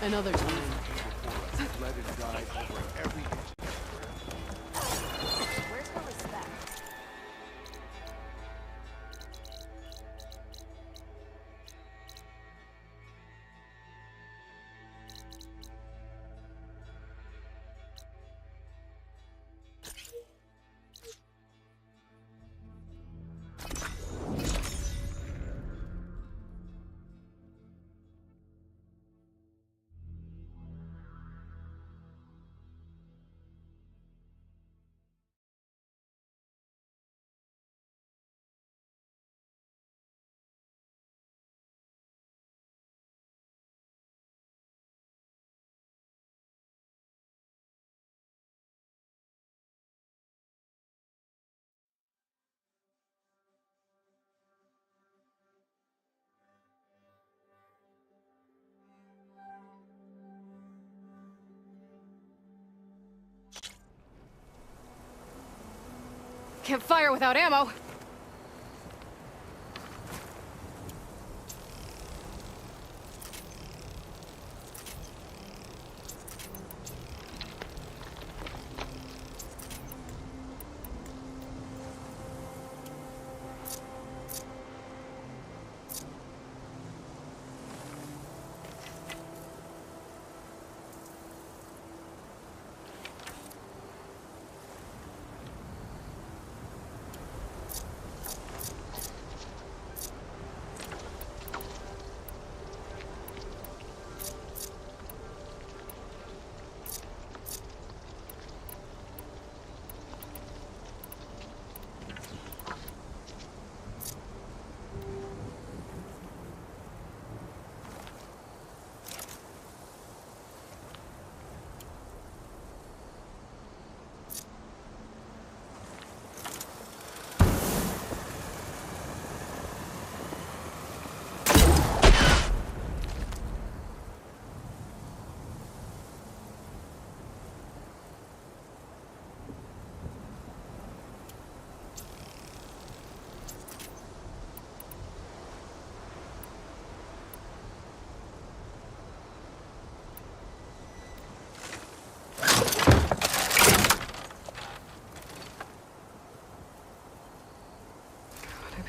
Another time. Let it ride over every inch. Where's the respect? Can't fire without ammo.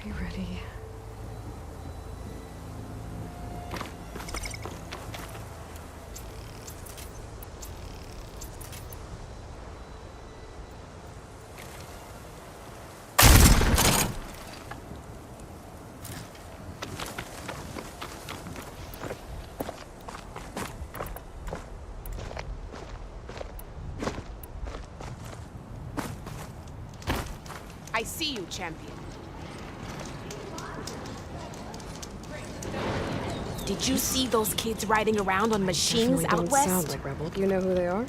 Be ready. I see you, champion. Did you see those kids riding around on machines Definitely out don't west? sound like rebel. Do you know who they are?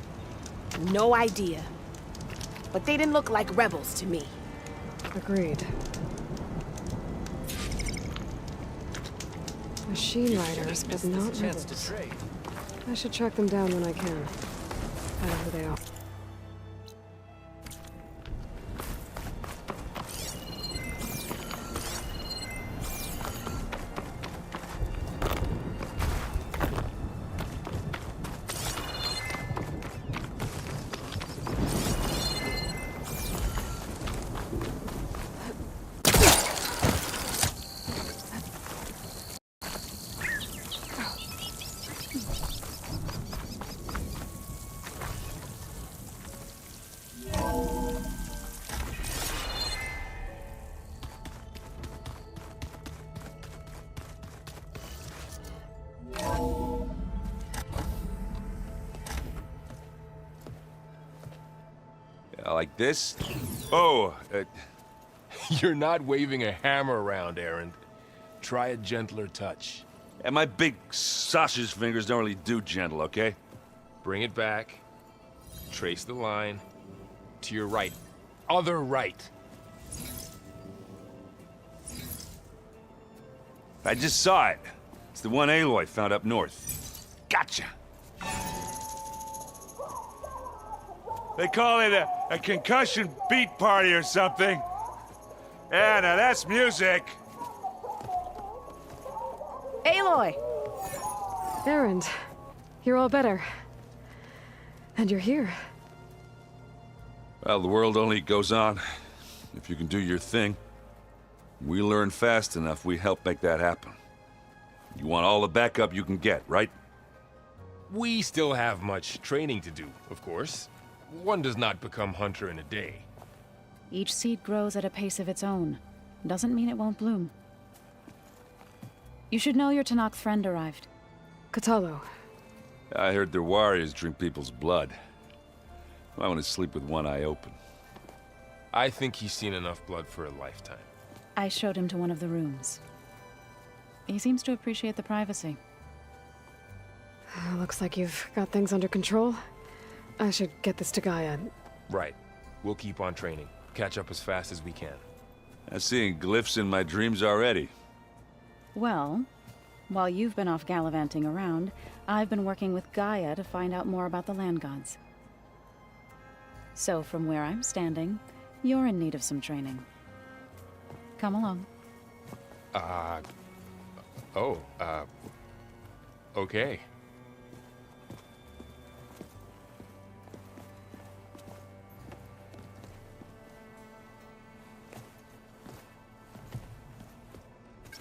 No idea. But they didn't look like rebels to me. Agreed. Machine riders, but not rebels. I should track them down when I can. Find out who they are. Like this? Oh, you're not waving a hammer around, Aaron. Try a gentler touch. And my big sausage fingers don't really do gentle, okay? Bring it back. Trace the line. To your right. Other right. I just saw it. It's the one Aloy found up north. Gotcha! They call it a concussion beat party or something. Yeah, now that's music. Aloy! Errand. You're all better. And you're here. Well, the world only goes on if you can do your thing. We learn fast enough, we help make that happen. You want all the backup you can get, right? We still have much training to do, of course. One does not become hunter in a day. Each seed grows at a pace of its own. Doesn't mean it won't bloom. You should know your Tanakh friend arrived. Katalo. I heard their warriors drink people's blood. I want to sleep with one eye open. I think he's seen enough blood for a lifetime. I showed him to one of the rooms. He seems to appreciate the privacy. Looks like you've got things under control. I should get this to Gaia. Right. We'll keep on training. Catch up as fast as we can. I'm seeing glyphs in my dreams already. Well, while you've been off gallivanting around, I've been working with Gaia to find out more about the land gods. So from where I'm standing, you're in need of some training. Come along. Okay.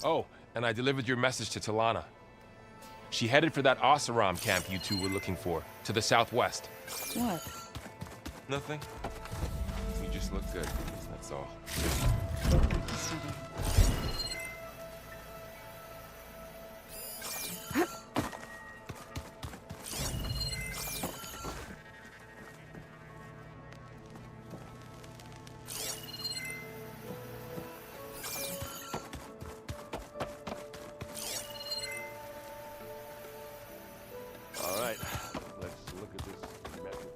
Oh, and I delivered your message to Talana. She headed for that Oseram camp you two were looking for, to the southwest. What? Nothing. You just look good, that's all. All right, let's look at this method.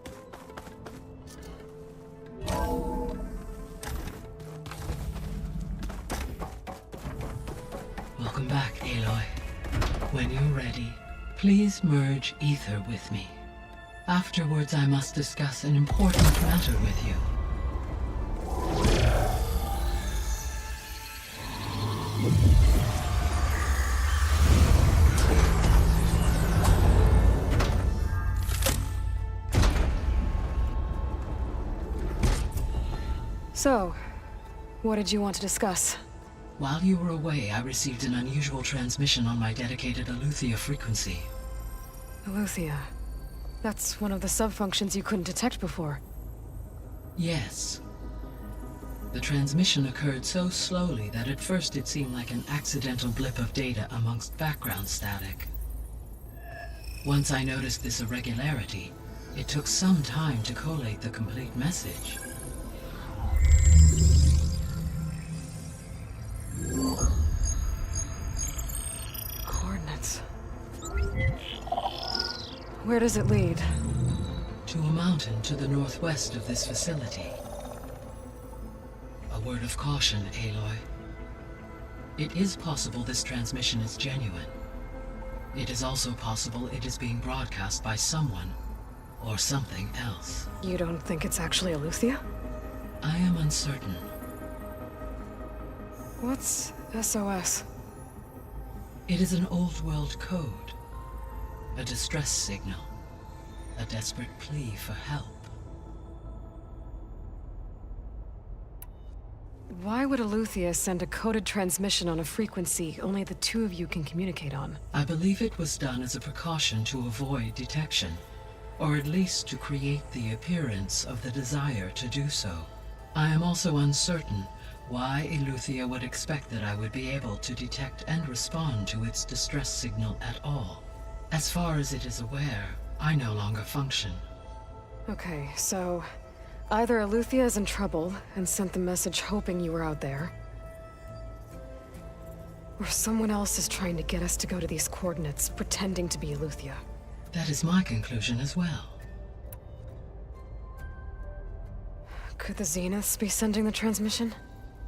Welcome back, Aloy. When you're ready, please merge ether with me. Afterwards, I must discuss an important matter with you. So, what did you want to discuss? While you were away, I received an unusual transmission on my dedicated Aletheia frequency. Aletheia. That's one of the sub-functions you couldn't detect before. Yes. The transmission occurred so slowly that at first it seemed like an accidental blip of data amongst background static. Once I noticed this irregularity, it took some time to collate the complete message. Coordinates. Where does it lead? To a mountain to the northwest of this facility. A word of caution, Aloy. It is possible this transmission is genuine. It is also possible it is being broadcast by someone or something else. You don't think it's actually Aletheia? I am uncertain. What's SOS? It is an old-world code. A distress signal. A desperate plea for help. Why would Aletheia send a coded transmission on a frequency only the two of you can communicate on? I believe it was done as a precaution to avoid detection, or at least to create the appearance of the desire to do so. I am also uncertain why Aletheia would expect that I would be able to detect and respond to its distress signal at all. As far as it is aware, I no longer function. Okay, so either Aletheia is in trouble and sent the message hoping you were out there, or someone else is trying to get us to go to these coordinates, pretending to be Aletheia. That is my conclusion as well. Could the Zeniths be sending the transmission?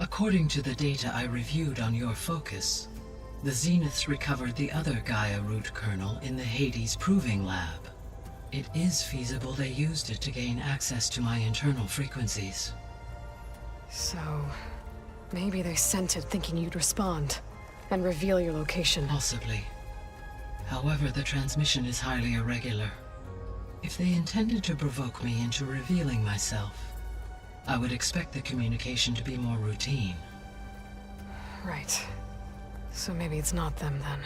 According to the data I reviewed on your focus, the Zeniths recovered the other Gaia root kernel in the Hades Proving Lab. It is feasible they used it to gain access to my internal frequencies. So, maybe they sent it thinking you'd respond and reveal your location. Possibly. However, the transmission is highly irregular. If they intended to provoke me into revealing myself, I would expect the communication to be more routine. Right. So maybe it's not them then.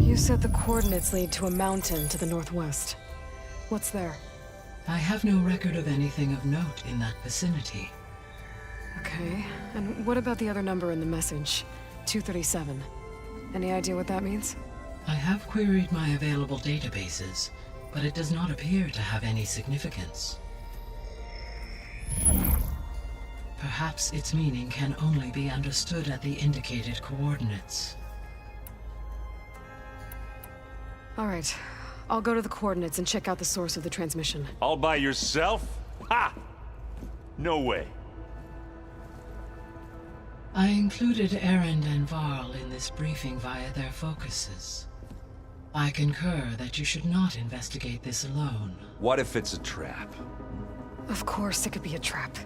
You said the coordinates lead to a mountain to the northwest. What's there? I have no record of anything of note in that vicinity. Okay, and what about the other number in the message? 237. Any idea what that means? I have queried my available databases, but it does not appear to have any significance. Perhaps its meaning can only be understood at the indicated coordinates. All right, I'll go to the coordinates and check out the source of the transmission. All by yourself? Ha! No way. I included Erend and Varl in this briefing via their focuses. I concur that you should not investigate this alone. What if it's a trap? Of course it could be a trap.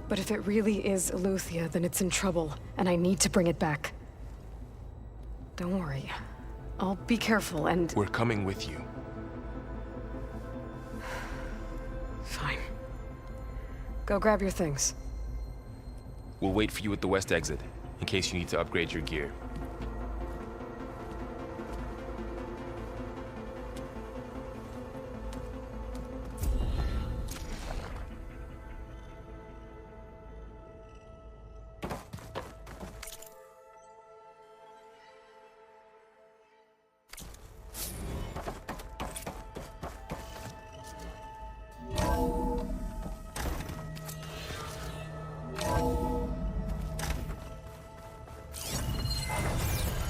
But if it really is Aleuther, then it's in trouble, and I need to bring it back. Don't worry. I'll be careful and... We're coming with you. Fine. Go grab your things. We'll wait for you at the west exit, in case you need to upgrade your gear.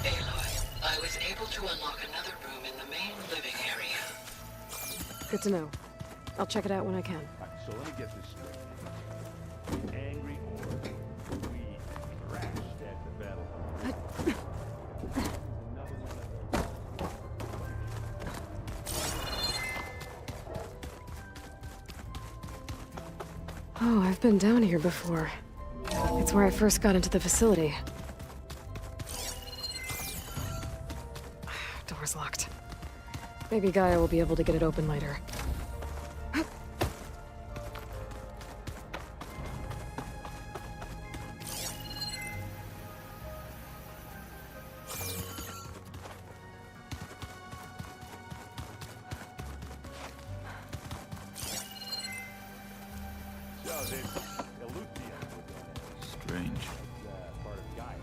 Aloy, I was able to unlock another room in the main living area. Good to know. I'll check it out when I can. So let me get this straight. Angry or we crashed at the battle. Oh, I've been down here before. It's where I first got into the facility. Door's locked. Maybe Gaia will be able to get it open later. Strange. Part of Gaia.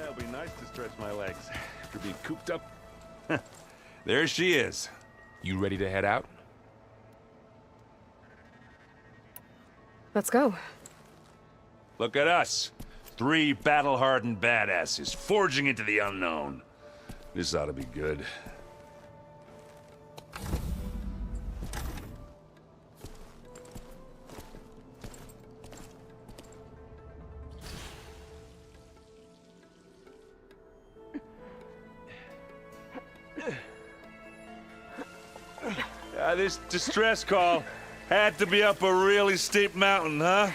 It'll be nice to stretch my legs after being cooped up. There she is. You ready to head out? Let's go. Look at us. 3 battle-hardened badasses forging into the unknown. This ought to be good. This distress call had to be up a really steep mountain, huh?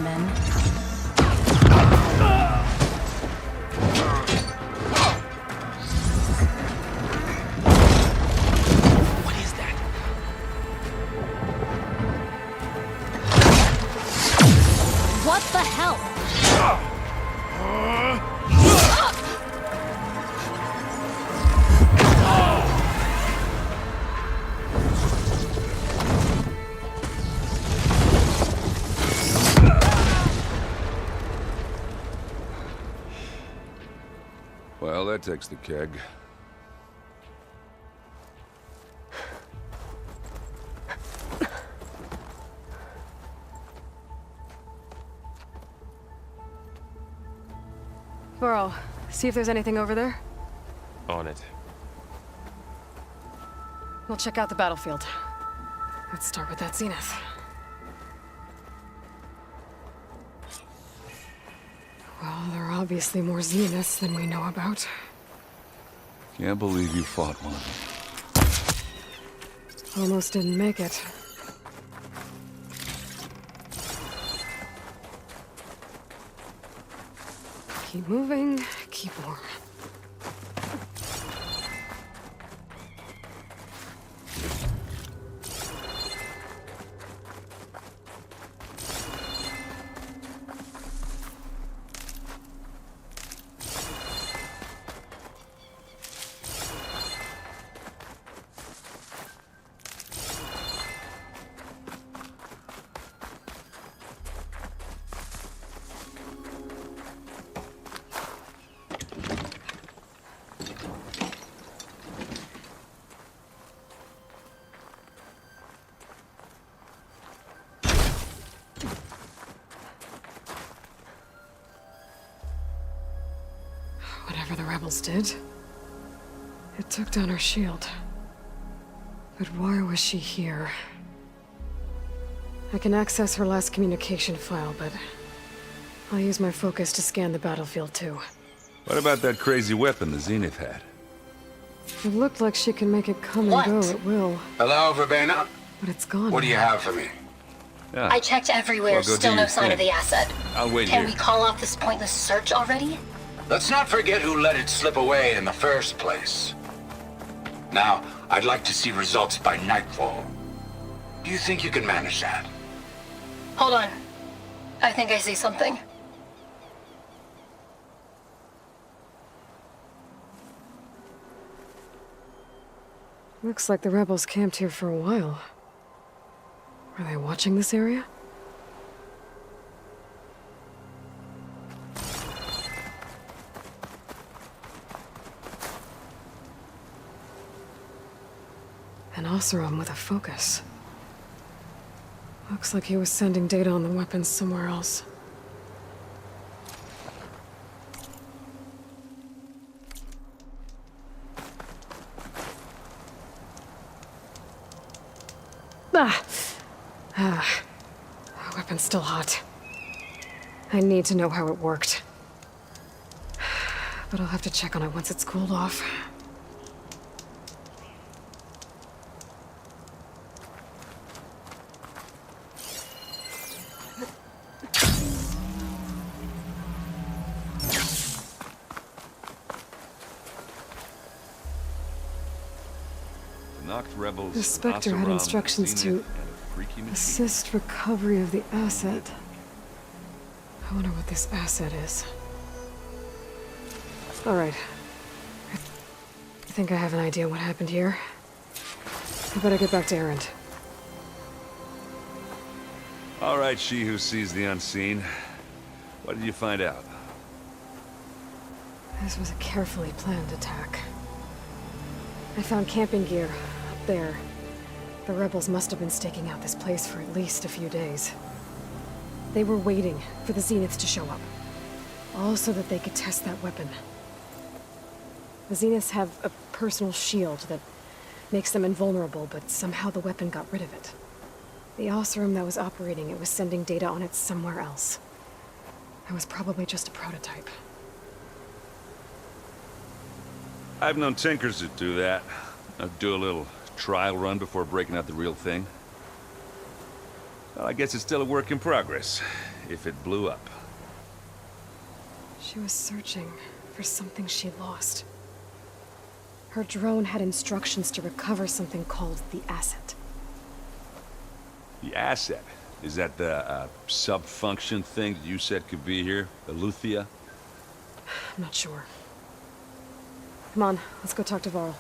vermin. What is that? What the hell? Well, that takes the keg. Burrow, see if there's anything over there. On it. We'll check out the battlefield. Let's start with that zenith. Well, there are obviously more zeniths than we know about. Can't believe you fought one. Almost didn't make it. Keep moving, keep warm. Whatever the rebels did, it took down her shield. But why was she here? I can access her last communication file, but I'll use my focus to scan the battlefield too. What about that crazy weapon the Zenith had? It looked like she can make it come and go at will, Hello, Verbena? but it's gone. What do you have for me? Yeah. I checked everywhere, Well, go do still no your sign of thing. the asset. I'll wait Can here. we call off this pointless search already? Let's not forget who let it slip away in the first place. Now, I'd like to see results by nightfall. Do you think you can manage that? Hold on. I think I see something. Looks like the rebels camped here for a while. Are they watching this area? An Oseram with a focus. Looks like he was sending data on the weapons somewhere else. The weapon's still hot. I need to know how it worked. But I'll have to check on it once it's cooled off. Knocked rebels. The Spectre had Oseram, instructions Zenith, to and a freaky machine. assist recovery of the asset. I wonder what this asset is. All right. I think I have an idea what happened here. I better get back to Erend. All right, she who sees the unseen. What did you find out? This was a carefully planned attack. I found camping gear up there. The rebels must have been staking out this place for at least a few days. They were waiting for the Zeniths to show up. All so that they could test that weapon. The Zeniths have a personal shield that makes them invulnerable, but somehow the weapon got rid of it. The Oseram that was operating it was sending data on it somewhere else. It was probably just a prototype. I've known tinkers that do that. Do a little trial run before breaking out the real thing. Well, I guess it's still a work in progress. if it blew up. She was searching for something she lost. Her drone had instructions to recover something called the asset. The asset? Is that the sub-function thing that you said could be here? Aletheia? I'm not sure. Come on, let's go talk to Varl.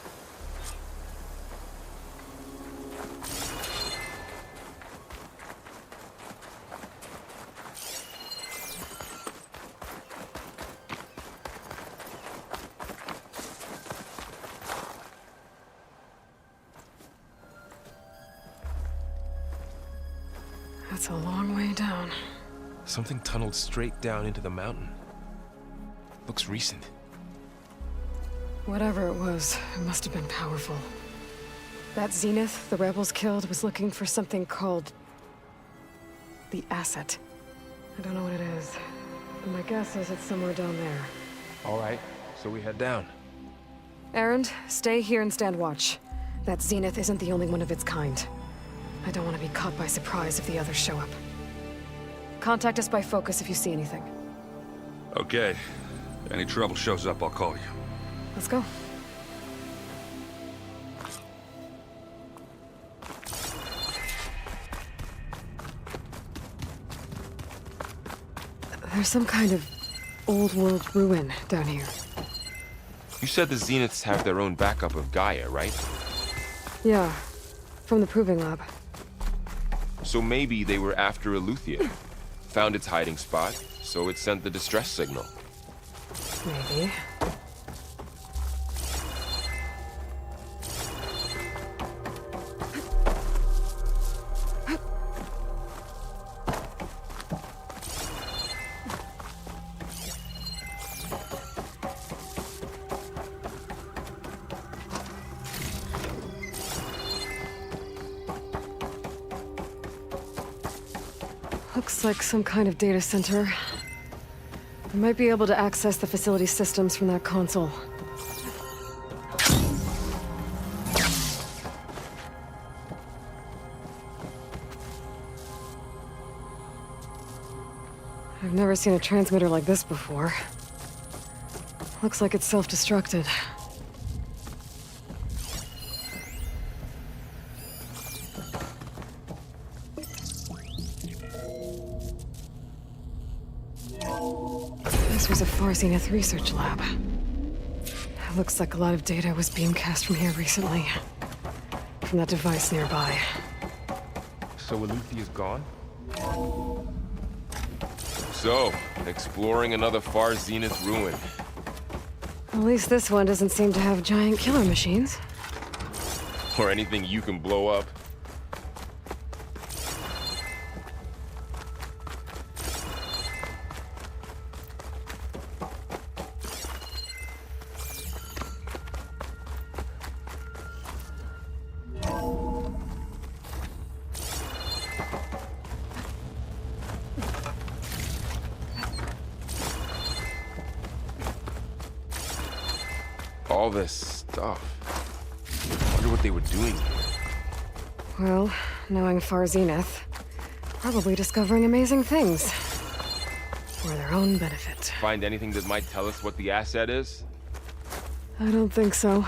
That's a long way down. Something tunneled straight down into the mountain. Looks recent. Whatever it was, it must have been powerful. That Zenith the rebels killed was looking for something called the asset. I don't know what it is, but my guess is it's somewhere down there. All right, so we head down. Erend, stay here and stand watch. That Zenith isn't the only one of its kind. I don't want to be caught by surprise if the others show up. Contact us by focus if you see anything. Okay. If any trouble shows up, I'll call you. Let's go. There's some kind of old-world ruin down here. You said the Zeniths have their own backup of Gaia, right? Yeah, from the Proving Lab. So maybe they were after Aletheia. Found its hiding spot, so it sent the distress signal. Maybe. Looks like some kind of data center. I might be able to access the facility systems from that console. I've never seen a transmitter like this before. Looks like it's self-destructed. This was a Far Zenith research lab. It looks like a lot of data was beamcast from here recently. From that device nearby. So Aletheia's gone? So, exploring another Far Zenith ruin. At least this one doesn't seem to have giant killer machines. Or anything you can blow up. All this stuff. I wonder what they were doing here. Well, knowing Far Zenith, probably discovering amazing things. For their own benefit. Find anything that might tell us what the asset is? I don't think so.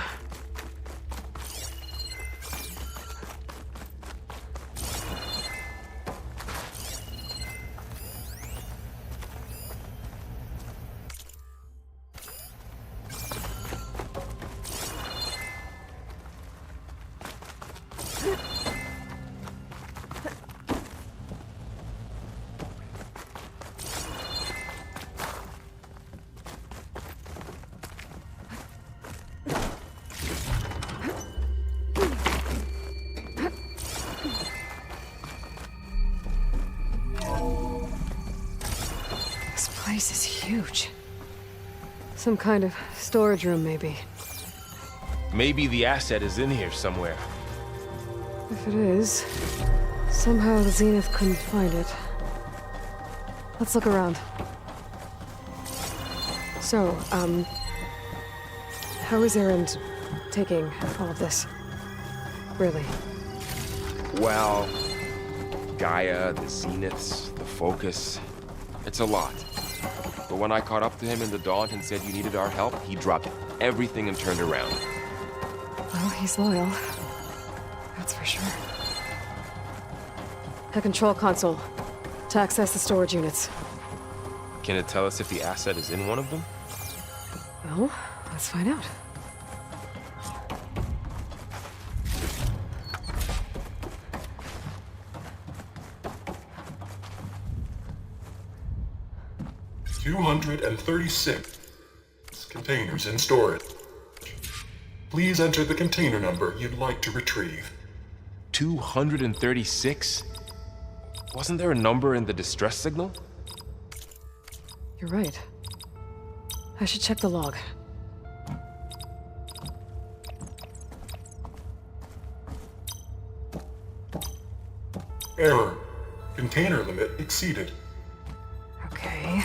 This is huge. Some kind of storage room, maybe. Maybe the asset is in here somewhere. If it is, somehow the Zenith couldn't find it. Let's look around. So, how is Erend taking all of this? Really? Well, Gaia, the Zeniths, the Focus. It's a lot. But when I caught up to him in the Daunt and said you needed our help, he dropped everything and turned around. Well, he's loyal. That's for sure. A control console. To access the storage units. Can it tell us if the asset is in one of them? Well, let's find out. $236 containers in storage. Please enter the container number you'd like to retrieve. 236? Wasn't there a number in the distress signal? You're right. I should check the log. Error. Container limit exceeded. Okay.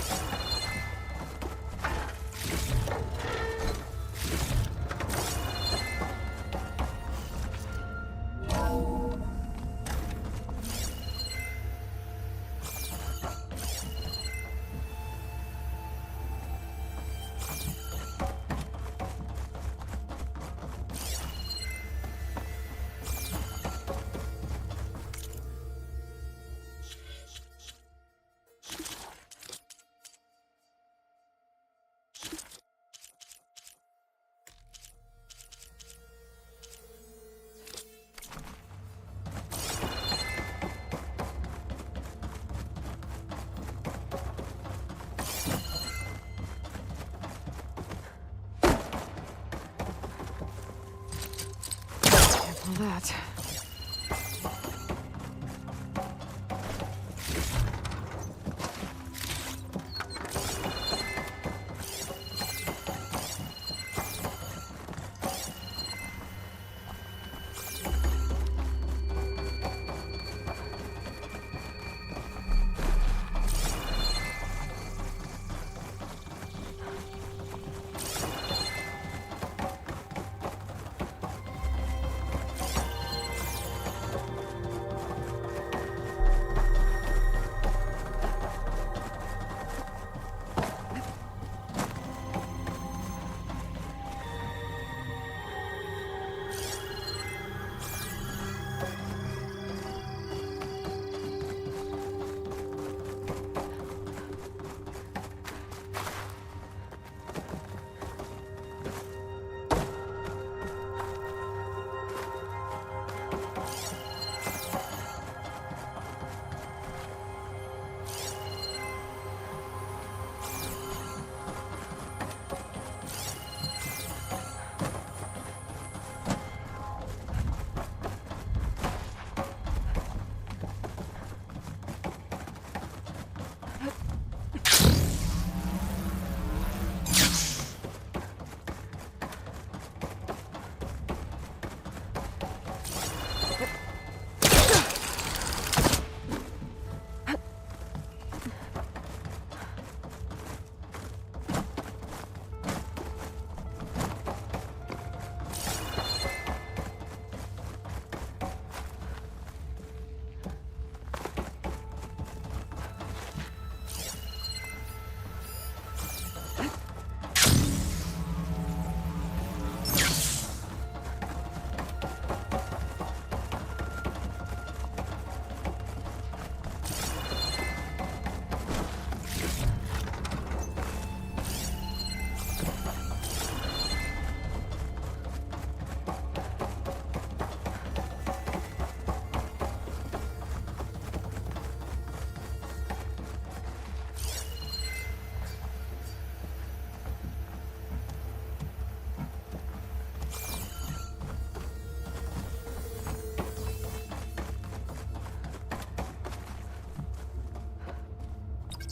That.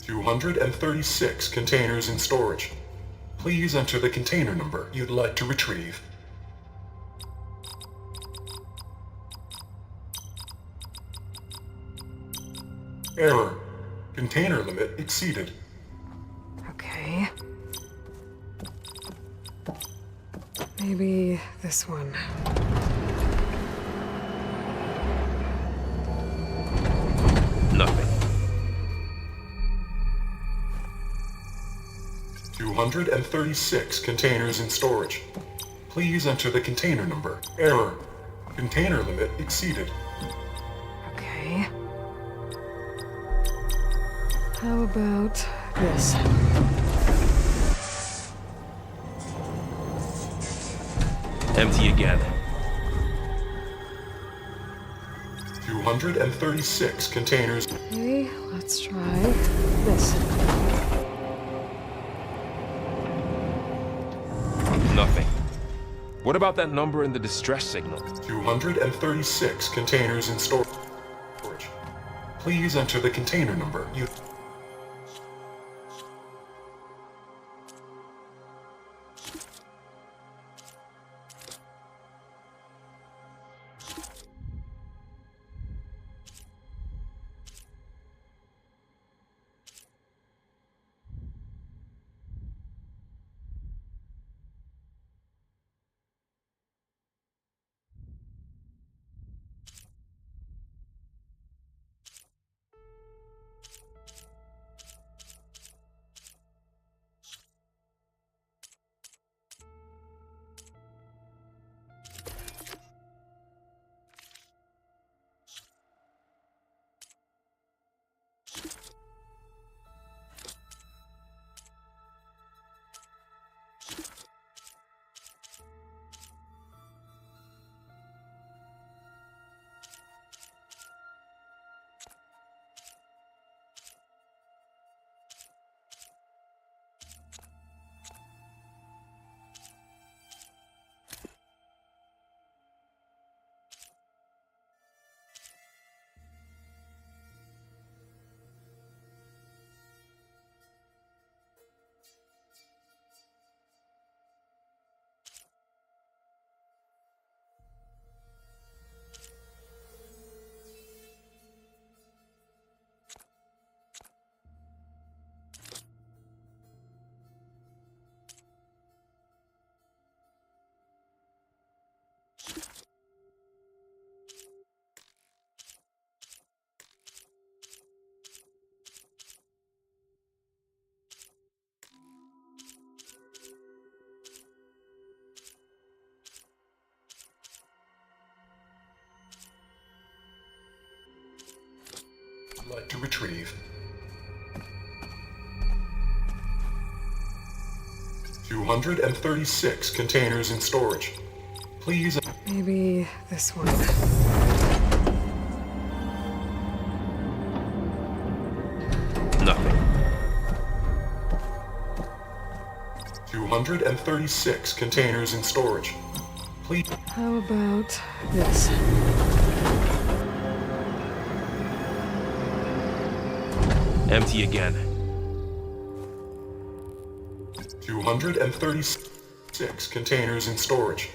$236 containers in storage. Please enter the container number you'd like to retrieve. Error. Container limit exceeded. Okay. Maybe this one. Nothing. 236 containers in storage. Please enter the container number. Error. Container limit exceeded. Okay. How about this? Empty again. 236 containers. Okay, let's try this. Nothing. What about that number in the distress signal? 236 containers in storage. Please enter the container number. Like to retrieve. 236 containers in storage. Please. Maybe this one. Nothing. 236 containers in storage. Please. How about this? Empty again. 236 containers in storage.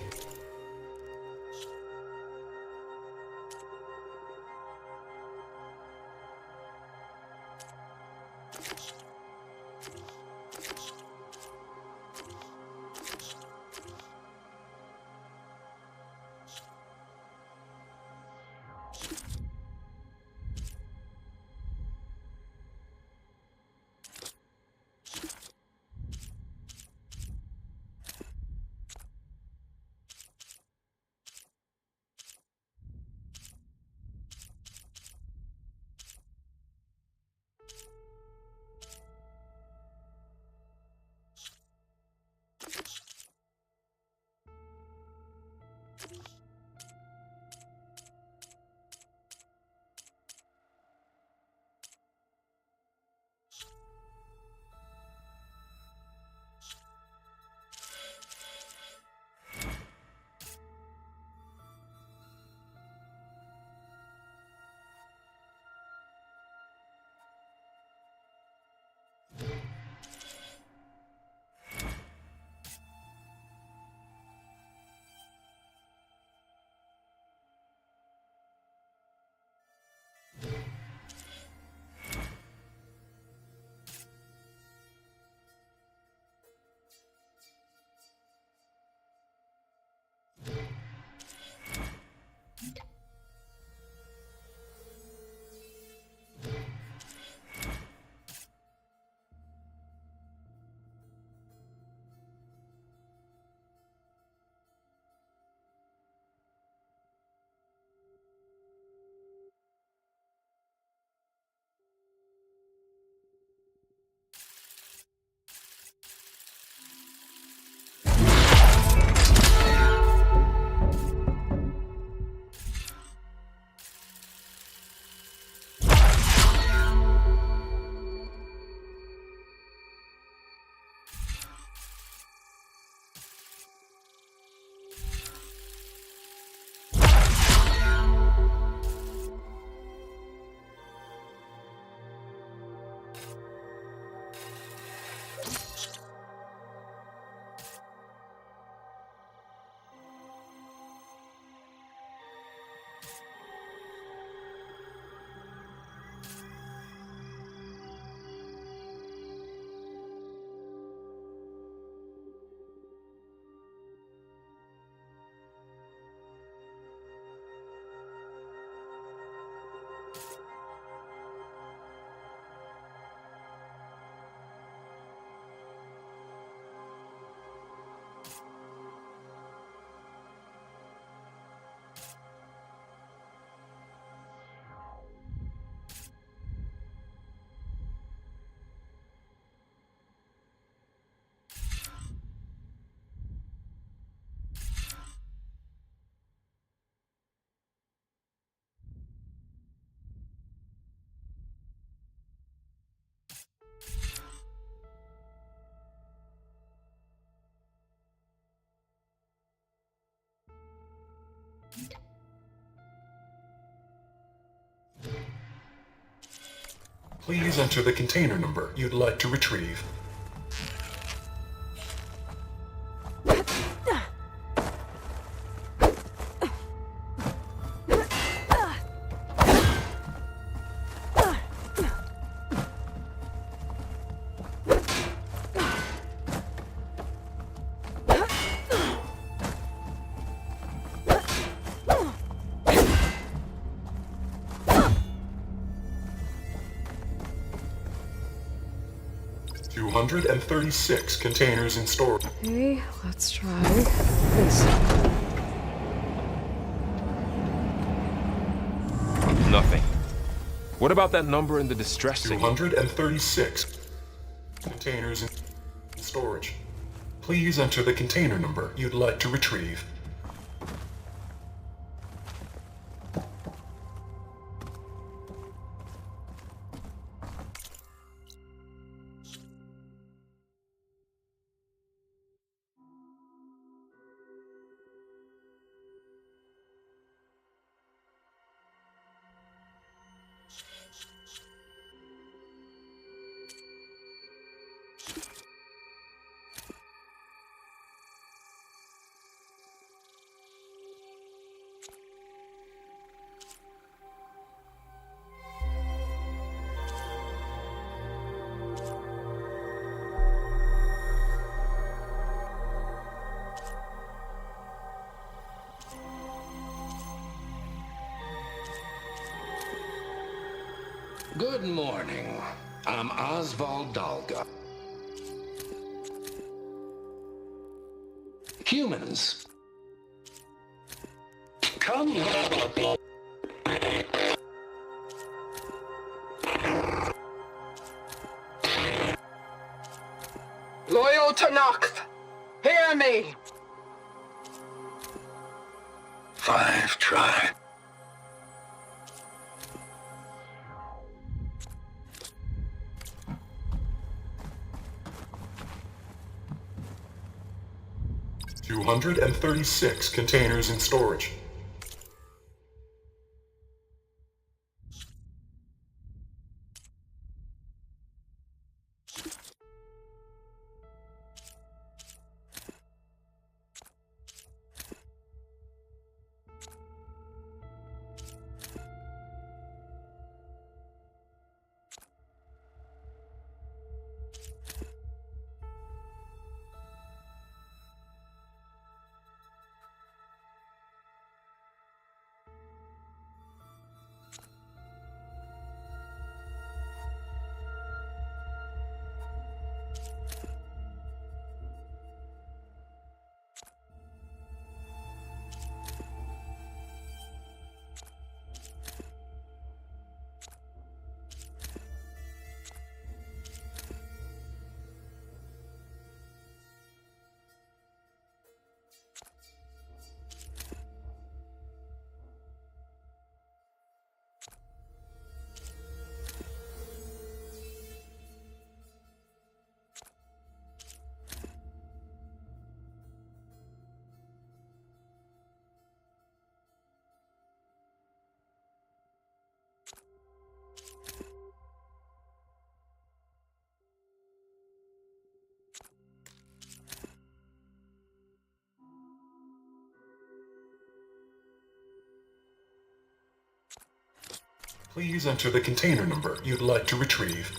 Please enter the container number you'd like to retrieve. $236 containers in storage. Okay, let's try this. Nothing. What about that number in the distress signal? 236 containers in storage. Please enter the container number you'd like to retrieve. Good morning. I'm Oswald Dalga. Humans. Come here. Loyal to Noct. Hear me. 5 try. $236 containers in storage. Please enter the container number you'd like to retrieve.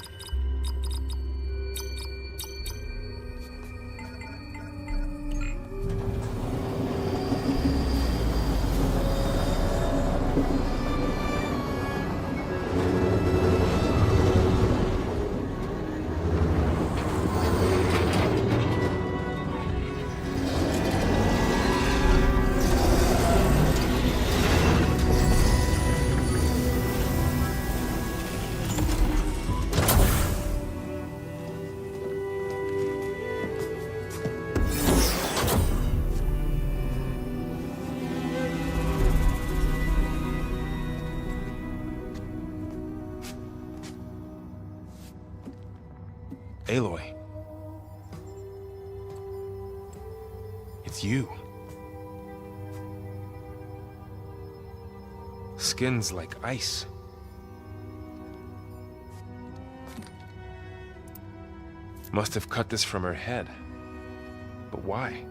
Aloy. It's you. Skin's like ice. Must have cut this from her head. But why?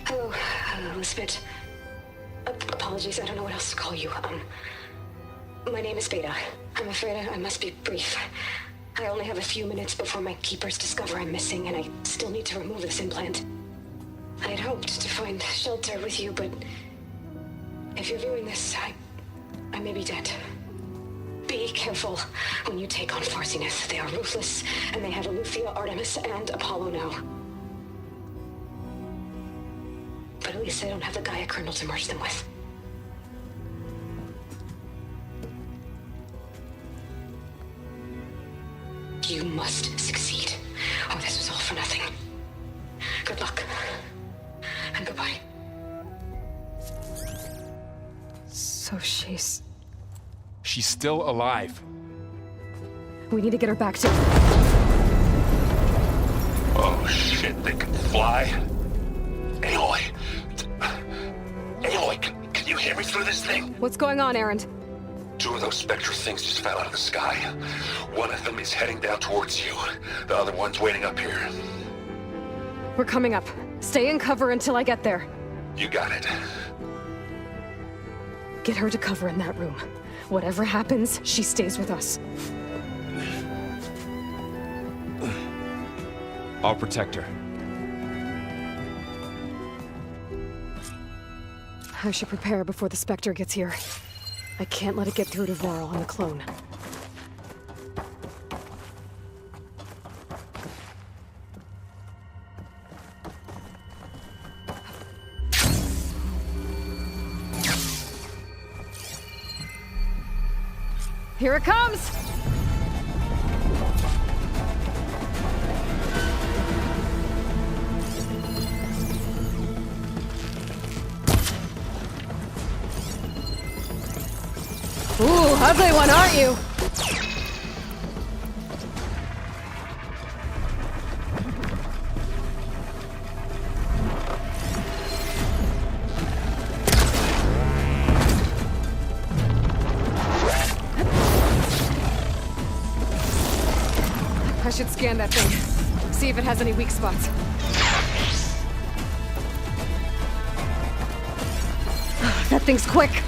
Hello, Elizabeth. Apologies, I don't know what else to call you. My name is Beta. I'm afraid I must be brief. I only have a few minutes before my keepers discover I'm missing, and I still need to remove this implant. I had hoped to find shelter with you, but if you're viewing this, I may be dead. Be careful when you take on Farsiness. They are ruthless, and they have Aletheia, Artemis, and Apollo now. But at least they don't have the Gaia kernel to merge them with. You must succeed, or this was all for nothing. Good luck. And goodbye. So she's still alive. We need to get her back to... Oh shit, they can fly? Aloy! Aloy, can you hear me through this thing? What's going on, Erend? 2 of those spectral things just fell out of the sky. One of them is heading down towards you. The other one's waiting up here. We're coming up. Stay in cover until I get there. You got it. Get her to cover in that room. Whatever happens, she stays with us. I'll protect her. I should prepare before the Spectre gets here. I can't let it get through to Varl and the clone. Here it comes! Ooh, ugly one, aren't you? I should scan that thing. See if it has any weak spots. That thing's quick.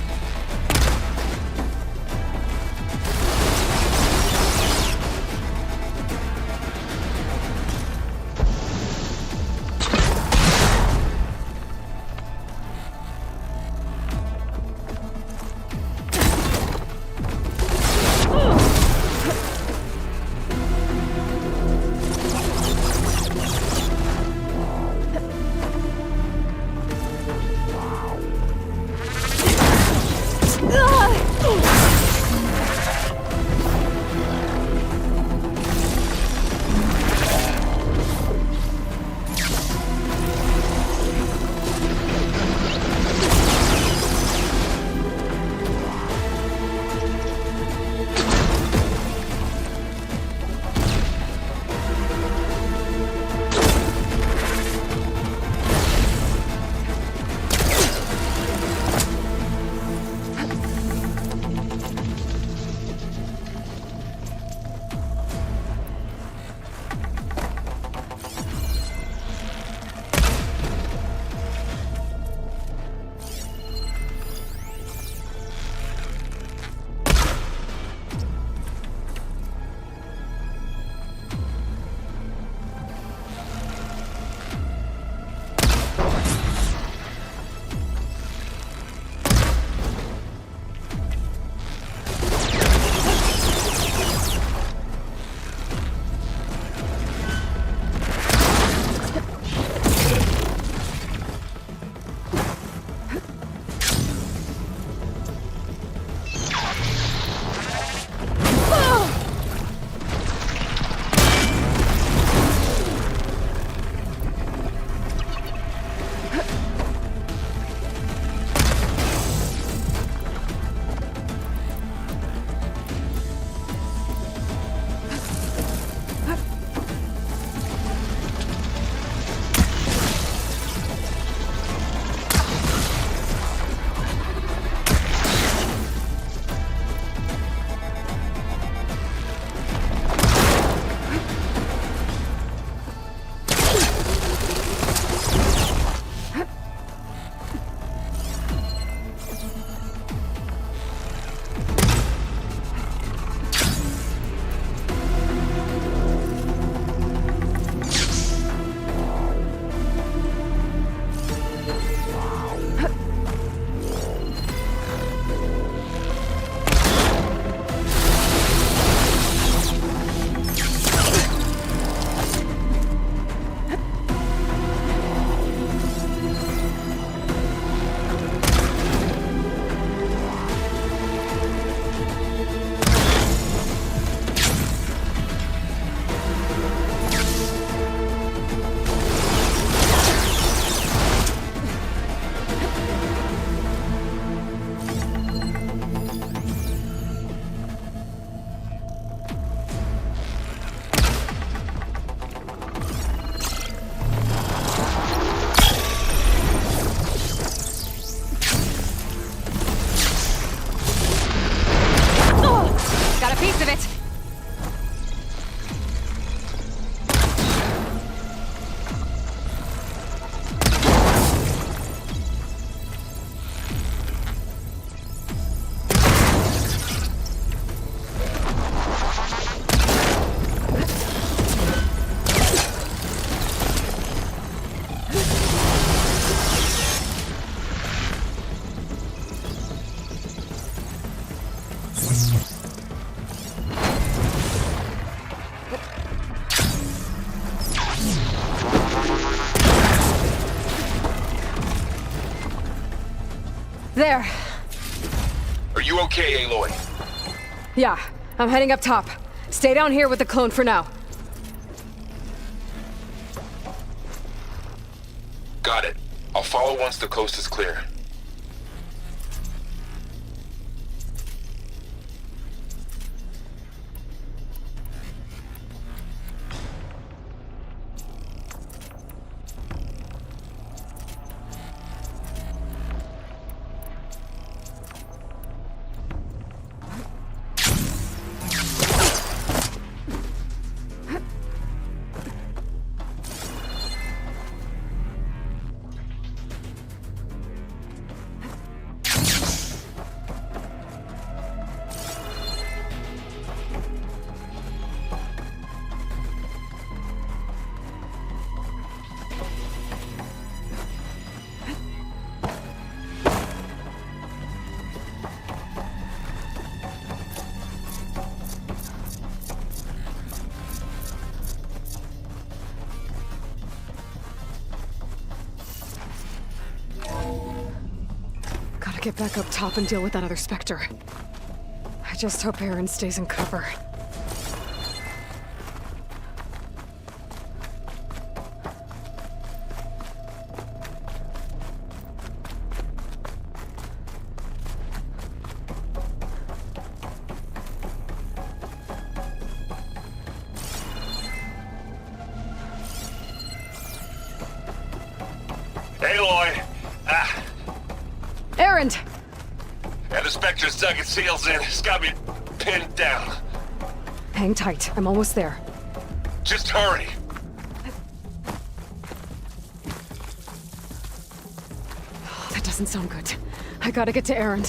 There. Are you okay, Aloy? Yeah, I'm heading up top. Stay down here with the clone for now. Got it. I'll follow once the coast is clear. Gotta get back up top and deal with that other Spectre. I just hope Aaron stays in cover. Aloy! Ah! Aaron! And the Spectre's dug its heels in. It's got me pinned down. Hang tight. I'm almost there. Just hurry. Oh, that doesn't sound good. I gotta get to Aaron.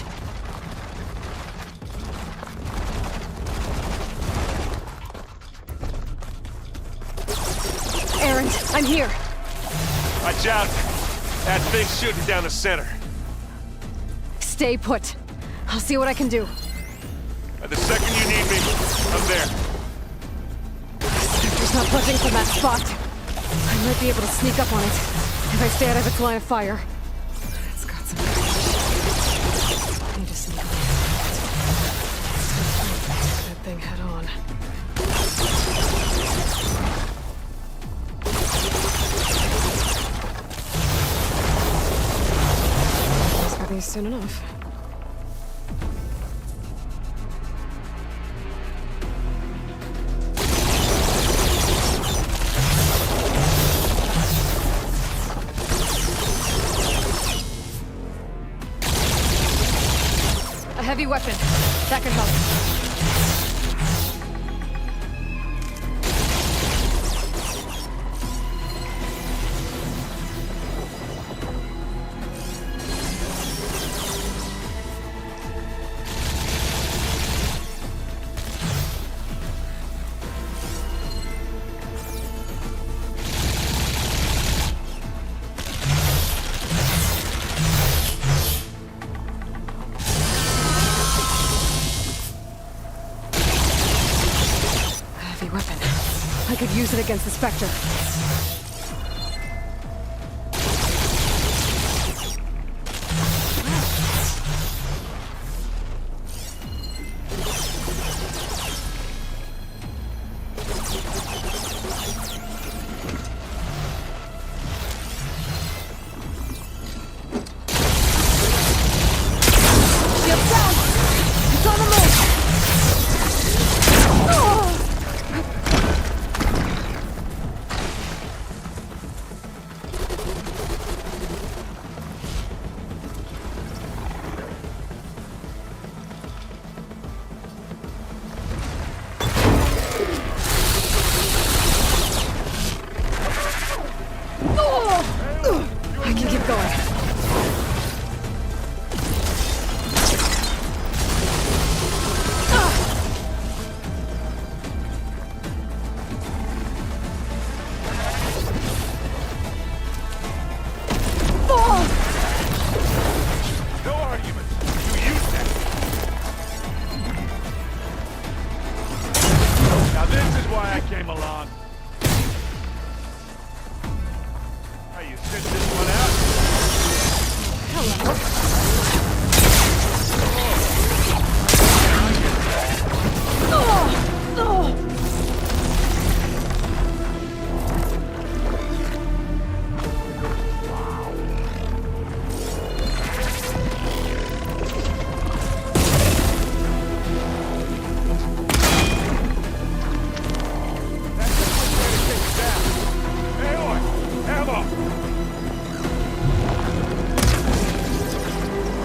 Aaron, I'm here. Watch out. That thing's shooting down the center. Stay put. I'll see what I can do. The second you need me, I'm there. Spectre's not budging from that spot. I might be able to sneak up on it if I stay out of its line of fire. It's got some... I need to sneak on it. That thing head on. These soon enough. A heavy weapon. That could help. Weapon. I could use it against the Spectre. Shield down! It's on the move! Oh! I can keep going. No argument. You use that. Now this is why I came along. How you sit this one out? Hello. Aloy! Ammo!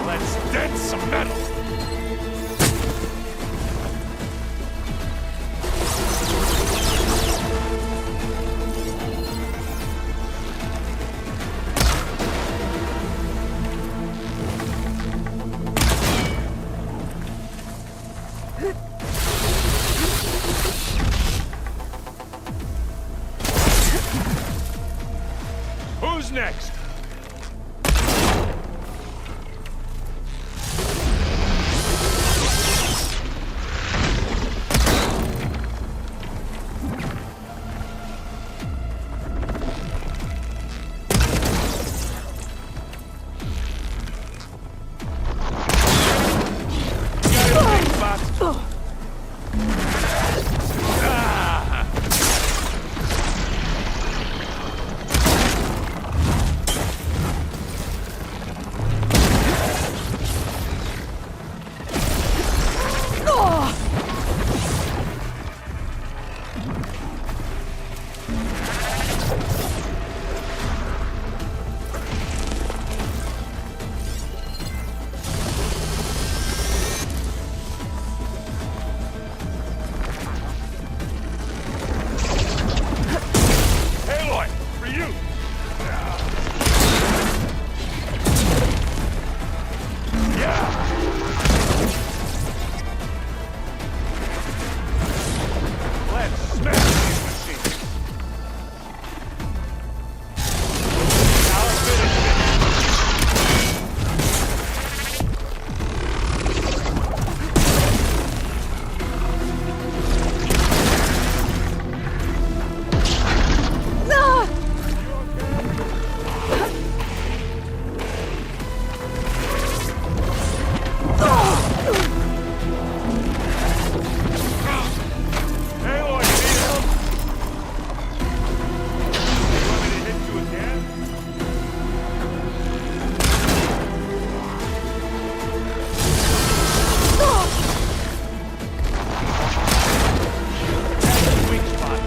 Let's dent some metal! Who's next? Aloy, for you! Yeah! Let's smash these machines! Now finish it! Aloy, need help? You want me to hit you again? That's a weak spot.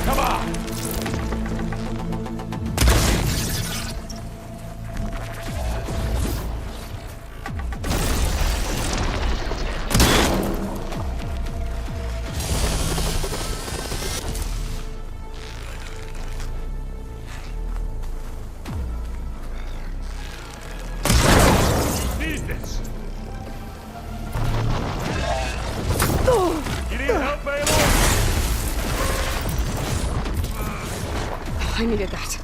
Come on! Need this. You need help, Aloy? I needed that.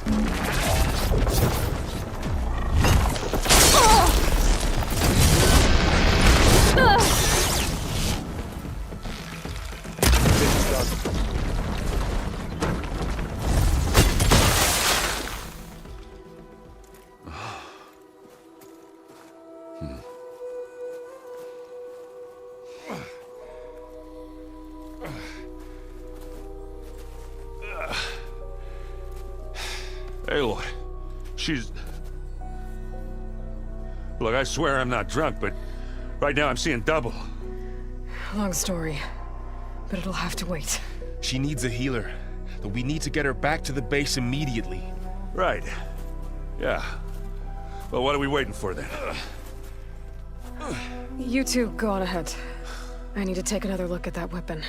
Aloy, she's... Look, I swear I'm not drunk, but right now I'm seeing double. Long story, but it'll have to wait. She needs a healer. But we need to get her back to the base immediately. Right. Yeah. Well, what are we waiting for then? You two go on ahead. I need to take another look at that weapon.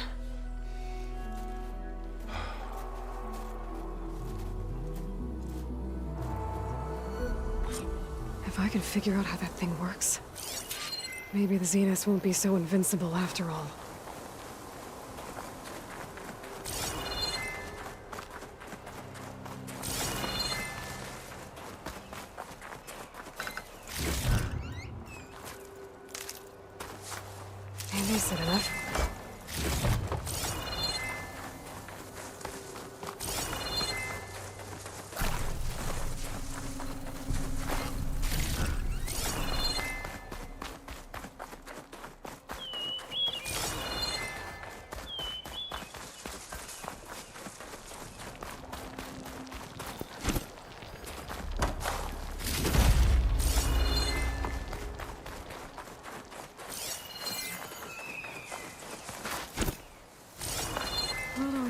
If I can figure out how that thing works, maybe the Zeniths won't be so invincible after all. Maybe I said enough.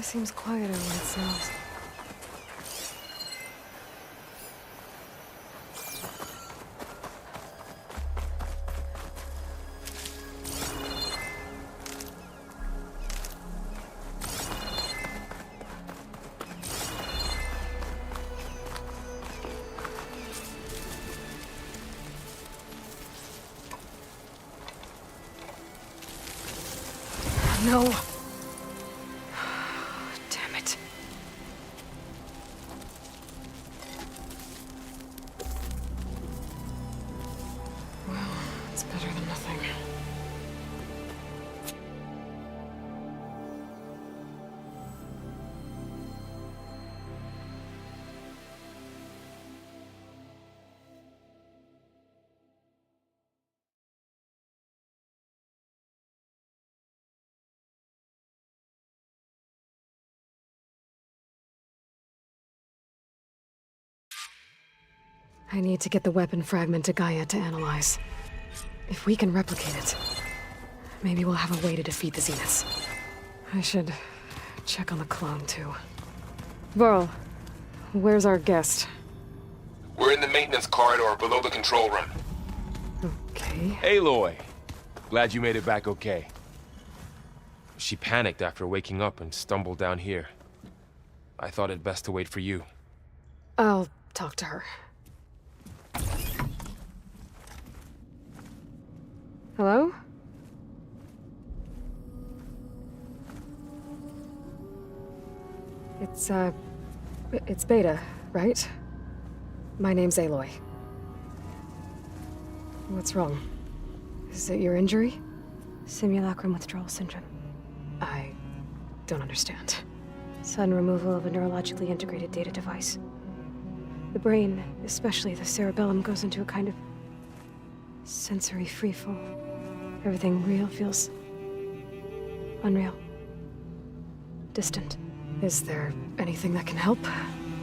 seems quieter when it snows. No. Damn it. Well, it's better than nothing. I need to get the weapon fragment to Gaia to analyze. If we can replicate it, maybe we'll have a way to defeat the Zeniths. I should check on the clone, too. Varl, where's our guest? We're in the maintenance corridor below the control room. Okay. Aloy! Glad you made it back okay. She panicked after waking up and stumbled down here. I thought it best to wait for you. I'll talk to her. Hello? It's Beta, right? My name's Aloy. What's wrong? Is it your injury? Simulacrum withdrawal syndrome. I don't understand. Sudden removal of a neurologically integrated data device. The brain, especially the cerebellum, goes into a kind of sensory freefall. Everything real feels unreal. Distant. Is there anything that can help?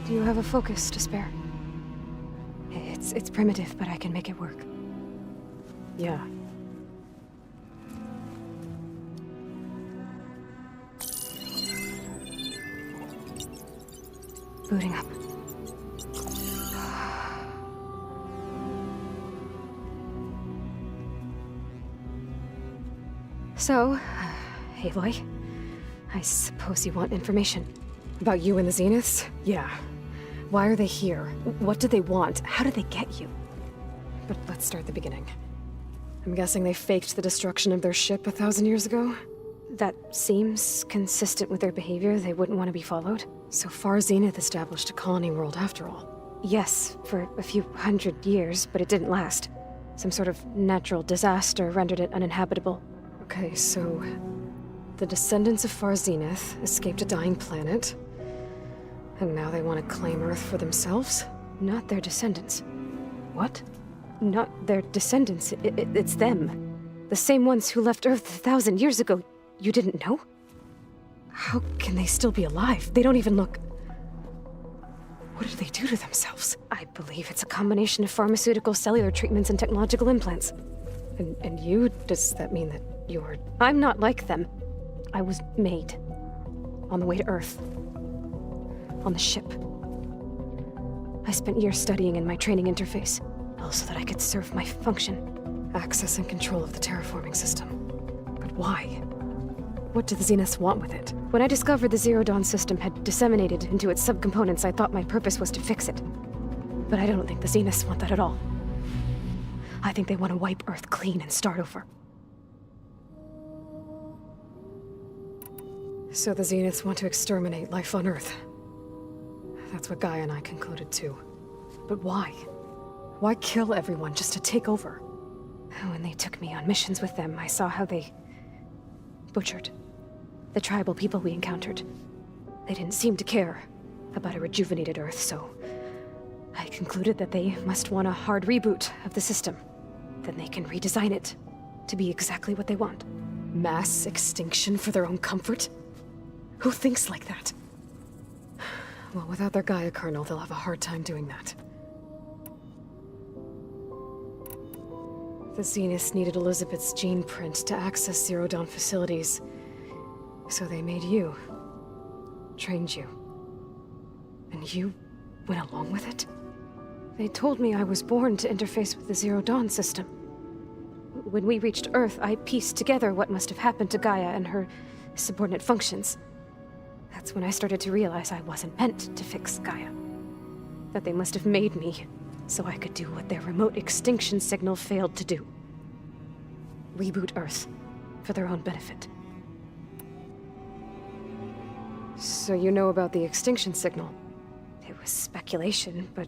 Do you have a focus to spare? It's primitive, but I can make it work. Yeah. Booting up. So, Aloy, I suppose you want information. About you and the Zeniths? Yeah. Why are they here? What do they want? How did they get you? But let's start at the beginning. I'm guessing they faked the destruction of their ship 1,000 years ago? That seems consistent with their behavior. They wouldn't want to be followed. So far, Zenith established a colony world after all. Yes, for a few hundred years, but it didn't last. Some sort of natural disaster rendered it uninhabitable. Okay, so the descendants of Far Zenith escaped a dying planet, and now they want to claim Earth for themselves? Not their descendants. What? Not their descendants. It's them. The same ones who left Earth 1,000 years ago. You didn't know? How can they still be alive? They don't even look... What did they do to themselves? I believe it's a combination of pharmaceutical, cellular treatments, and technological implants. And you? Does that mean that you're... I'm not like them. I was made. On the way to Earth. On the ship. I spent years studying in my training interface, all so that I could serve my function. Access and control of the terraforming system. But why? What do the Zeniths want with it? When I discovered the Zero Dawn system had disseminated into its subcomponents, I thought my purpose was to fix it. But I don't think the Zeniths want that at all. I think they want to wipe Earth clean and start over. So the Zeniths want to exterminate life on Earth. That's what Gaia and I concluded too. But why? Why kill everyone just to take over? When they took me on missions with them, I saw how they butchered the tribal people we encountered. They didn't seem to care about a rejuvenated Earth, so I concluded that they must want a hard reboot of the system. Then they can redesign it to be exactly what they want. Mass extinction for their own comfort? Who thinks like that? Well, without their Gaia kernel, they'll have a hard time doing that. The Zeniths needed Elizabeth's gene print to access Zero Dawn facilities, so they made you. trained you. And you went along with it? They told me I was born to interface with the Zero Dawn system. When we reached Earth, I pieced together what must have happened to Gaia and her subordinate functions. That's when I started to realize I wasn't meant to fix Gaia. That they must have made me so I could do what their remote extinction signal failed to do. Reboot Earth, for their own benefit. So you know about the extinction signal? It was speculation, but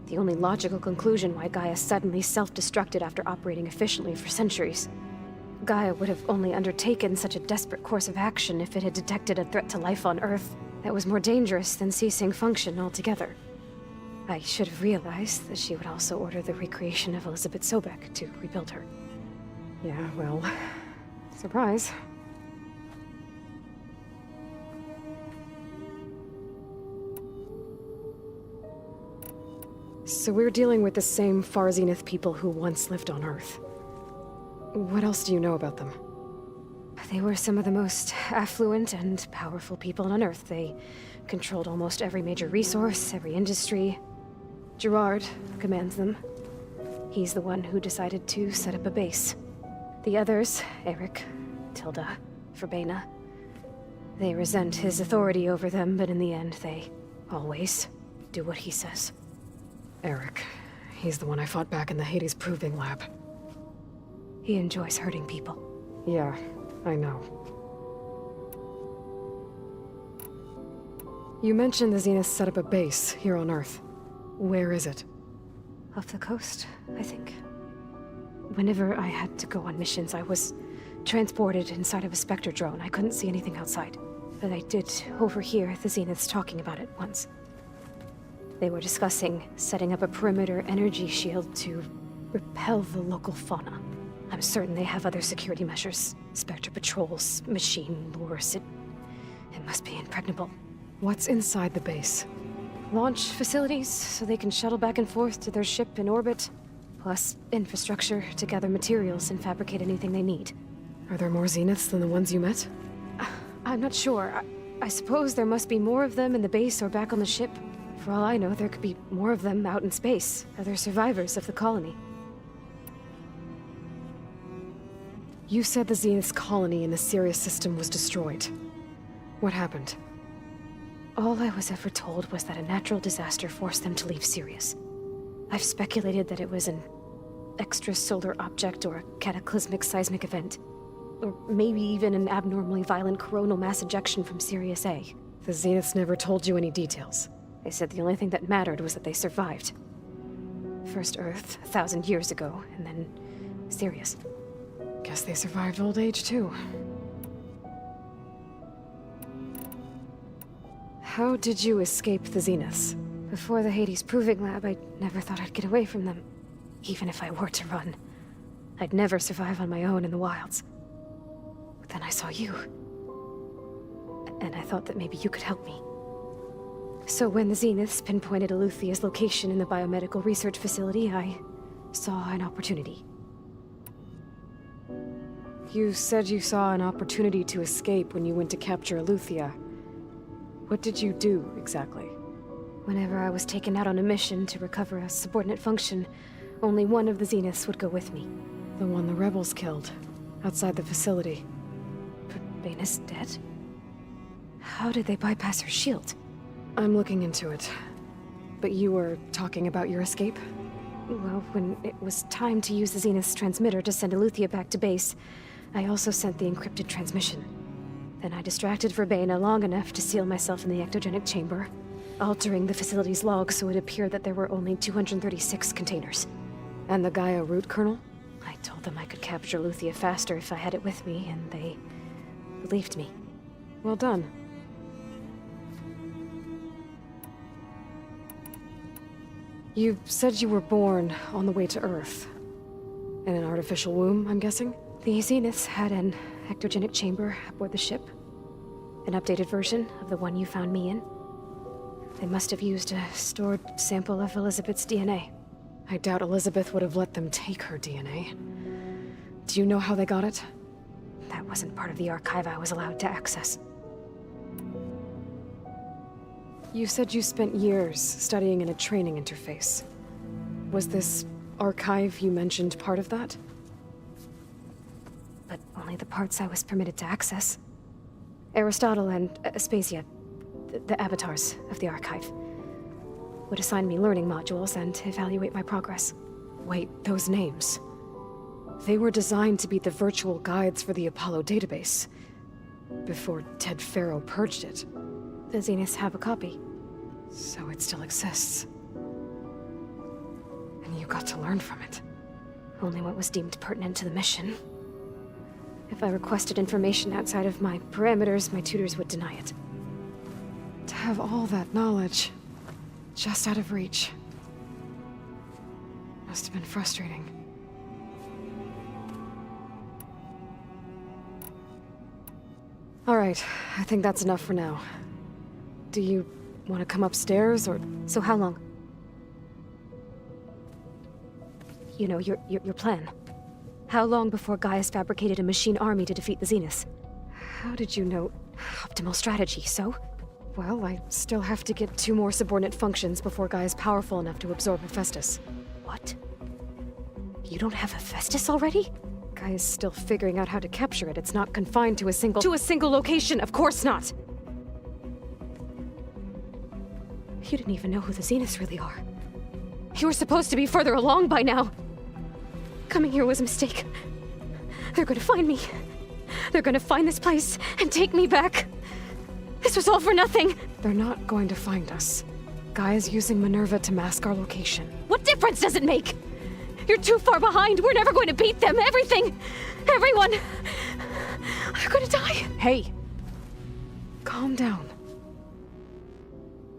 the only logical conclusion why Gaia suddenly self-destructed after operating efficiently for centuries. Gaia would have only undertaken such a desperate course of action if it had detected a threat to life on Earth that was more dangerous than ceasing function altogether. I should have realized that she would also order the recreation of Elizabeth Sobek to rebuild her. Yeah, well, surprise. So we're dealing with the same Far Zenith people who once lived on Earth. What else do you know about them? They were some of the most affluent and powerful people on Earth. They controlled almost every major resource, every industry. Gerard commands them. He's the one who decided to set up a base. The others, Eric, Tilda, Verbena, they resent his authority over them, but in the end, they always do what he says. Eric. He's the one I fought back in the Hades Proving Lab. He enjoys hurting people. Yeah, I know. You mentioned the Zenith set up a base here on Earth. Where is it? Off the coast, I think. Whenever I had to go on missions, I was transported inside of a Spectre drone. I couldn't see anything outside. But I did overhear the Zeniths talking about it once. They were discussing setting up a perimeter energy shield to repel the local fauna. I'm certain they have other security measures. Spectre patrols, machine lures. It must be impregnable. What's inside the base? Launch facilities, so they can shuttle back and forth to their ship in orbit. Plus infrastructure to gather materials and fabricate anything they need. Are there more Zeniths than the ones you met? I'm not sure. I suppose there must be more of them in the base or back on the ship. For all I know, there could be more of them out in space, other survivors of the colony. You said the Zenith's colony in the Sirius system was destroyed. What happened? All I was ever told was that a natural disaster forced them to leave Sirius. I've speculated that it was an extrasolar object or a cataclysmic seismic event. Or maybe even an abnormally violent coronal mass ejection from Sirius A. The Zeniths never told you any details. They said the only thing that mattered was that they survived. First Earth, 1,000 years ago, and then Sirius. Guess they survived old age, too. How did you escape the Zeniths? Before the Hades Proving Lab, I never thought I'd get away from them. Even if I were to run. I'd never survive on my own in the wilds. But then I saw you. And I thought that maybe you could help me. So when the Zeniths pinpointed Eluthia's location in the biomedical research facility, I saw an opportunity. You said you saw an opportunity to escape when you went to capture Eluthia. What did you do, exactly? Whenever I was taken out on a mission to recover a subordinate function, only one of the Zeniths would go with me. The one the rebels killed, outside the facility. But Baina's dead? How did they bypass her shield? I'm looking into it. But you were talking about your escape? Well, when it was time to use the Zenith's transmitter to send Eluthia back to base, I also sent the encrypted transmission. Then I distracted Verbena long enough to seal myself in the ectogenic chamber, altering the facility's log so it appeared that there were only 236 containers. And the Gaia root kernel? I told them I could capture Eluthia faster if I had it with me, and they believed me. Well done. You said you were born on the way to Earth. In an artificial womb, I'm guessing? The Zeniths had an ectogenic chamber aboard the ship. An updated version of the one you found me in. They must have used a stored sample of Elizabeth's DNA. I doubt Elizabeth would have let them take her DNA. Do you know how they got it? That wasn't part of the archive I was allowed to access. You said you spent years studying in a training interface. Was this archive you mentioned part of that? But only the parts I was permitted to access. Aristotle and Aspasia, the avatars of the archive, would assign me learning modules and evaluate my progress. Wait, those names. They were designed to be the virtual guides for the Apollo database, before Ted Faro purged it. The Zeniths have a copy. So it still exists. And you got to learn from it. Only what was deemed pertinent to the mission. If I requested information outside of my parameters, my tutors would deny it. To have all that knowledge, just out of reach. Must have been frustrating. All right, I think that's enough for now. Do you want to come upstairs, or...? So how long? You know, your plan. How long before Gaius fabricated a machine army to defeat the Zeniths? How did you know? Optimal strategy, so? Well, I still have to get 2 more subordinate functions before Gaia's powerful enough to absorb Hephaestus. What? You don't have Hephaestus already? Gaia's still figuring out how to capture it. It's not confined to a single location, of course not! You didn't even know who the Zeniths really are. You were supposed to be further along by now! Coming here was a mistake. They're gonna find me. They're gonna find this place and take me back. This was all for nothing! They're not going to find us. Gaia's using Minerva to mask our location. What difference does it make? You're too far behind. We're never going to beat them. Everything. Everyone. They're gonna die. Hey. Calm down.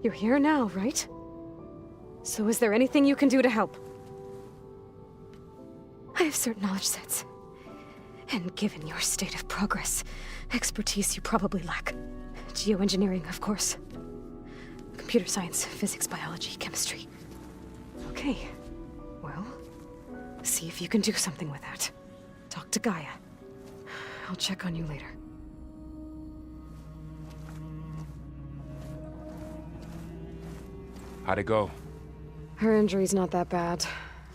You're here now, right? So is there anything you can do to help? I have certain knowledge sets. And given your state of progress, expertise you probably lack. Geoengineering, of course. Computer science, physics, biology, chemistry. Okay. Well, see if you can do something with that. Talk to Gaia. I'll check on you later. How'd it go? Her injury's not that bad,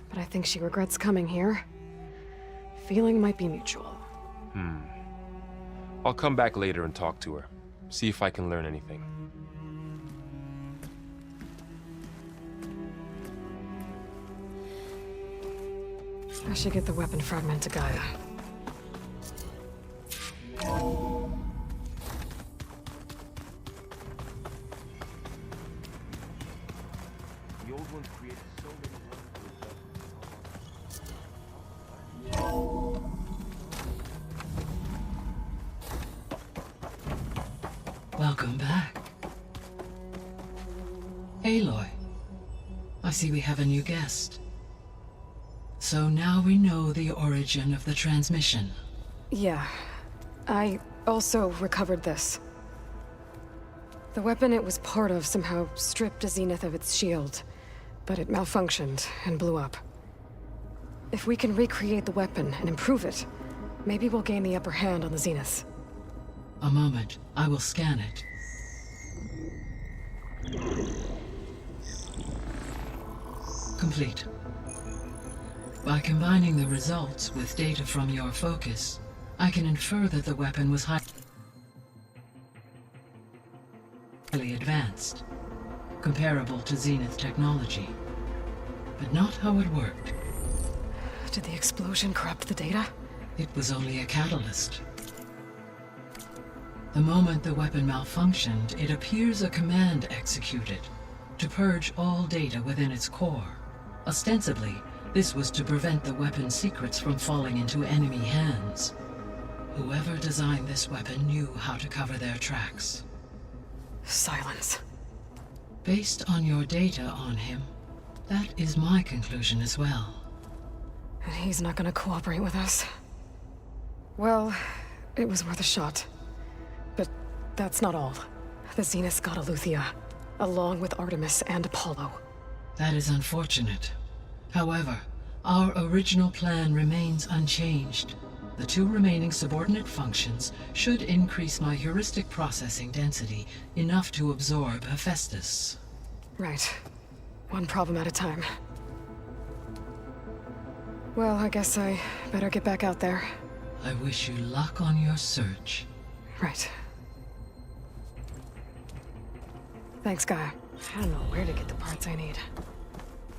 but I think she regrets coming here. Feeling might be mutual. I'll come back later and talk to her. See if I can learn anything. I should get the weapon fragment to Gaia. The old ones created so many Welcome back. Aloy, I see we have a new guest. So now we know the origin of the transmission. Yeah. I also recovered this. The weapon it was part of somehow stripped a Zenith of its shield, but it malfunctioned and blew up. If we can recreate the weapon and improve it, maybe we'll gain the upper hand on the Zeniths. A moment, I will scan it. Complete. By combining the results with data from your focus, I can infer that the weapon was highly advanced, comparable to Zenith technology, but not how it worked. Did the explosion corrupt the data? It was only a catalyst. The moment the weapon malfunctioned, it appears a command executed to purge all data within its core. Ostensibly, this was to prevent the weapon's secrets from falling into enemy hands. Whoever designed this weapon knew how to cover their tracks. Silence. Based on your data on him, that is my conclusion as well. And he's not gonna cooperate with us. Well, it was worth a shot. But that's not all. The Zeniths got Aleuthyia, along with Artemis and Apollo. That is unfortunate. However, our original plan remains unchanged. The 2 remaining subordinate functions should increase my heuristic processing density enough to absorb Hephaestus. Right. One problem at a time. Well, I guess I better get back out there. I wish you luck on your search. Right. Thanks, Gaia. I don't know where to get the parts I need.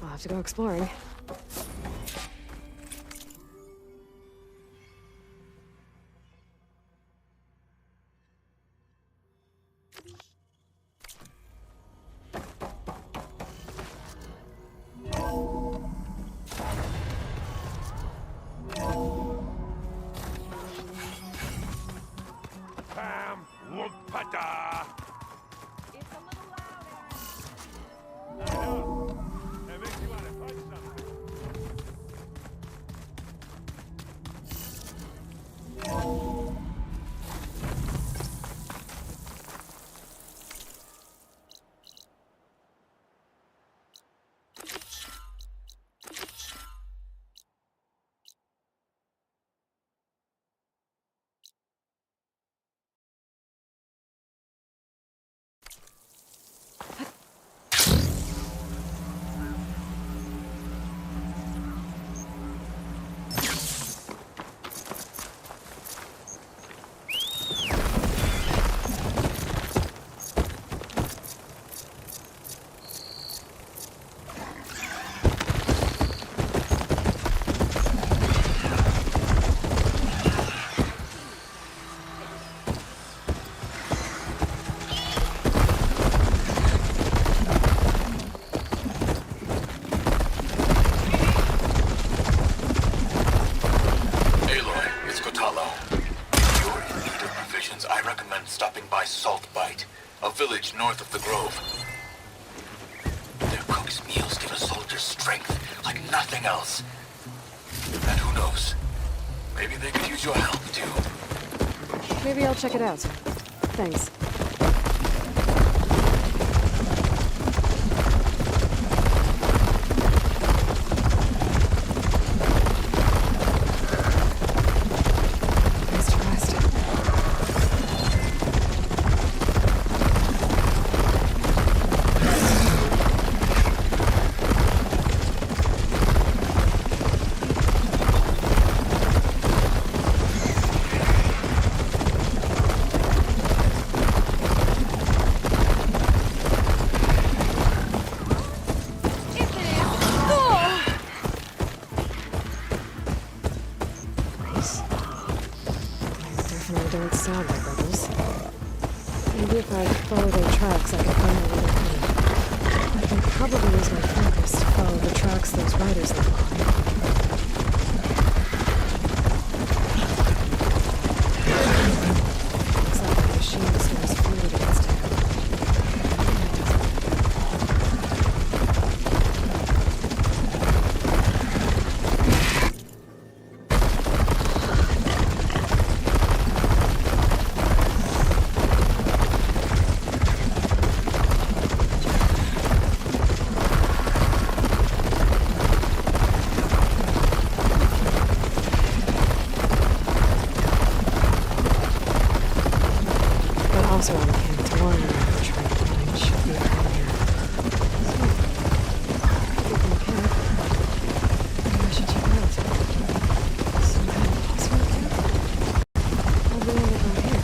I'll have to go exploring. Pam, look, pata. It's a little loud, Aaron. I know. It makes you want to punch something. Aloy, it's Kotalo. If you're in need of provisions, I recommend stopping by Saltbite, a village north of the Grove. Their cook's meals give a soldier strength like nothing else. And who knows? Maybe they could use your help, too. Maybe I'll check it out. Thanks. Nice to rest. Don't sound like rebels. Maybe if I follow their tracks, I could find out where they're headed. I can probably use my focus to follow the tracks those riders left behind. Looks like the machine stores fluid against him. Also on the camp to warn them about the tribe blight should be around here. Speaking of camp, maybe I should check it out. Some kind of possible camp? How'd we end up out here?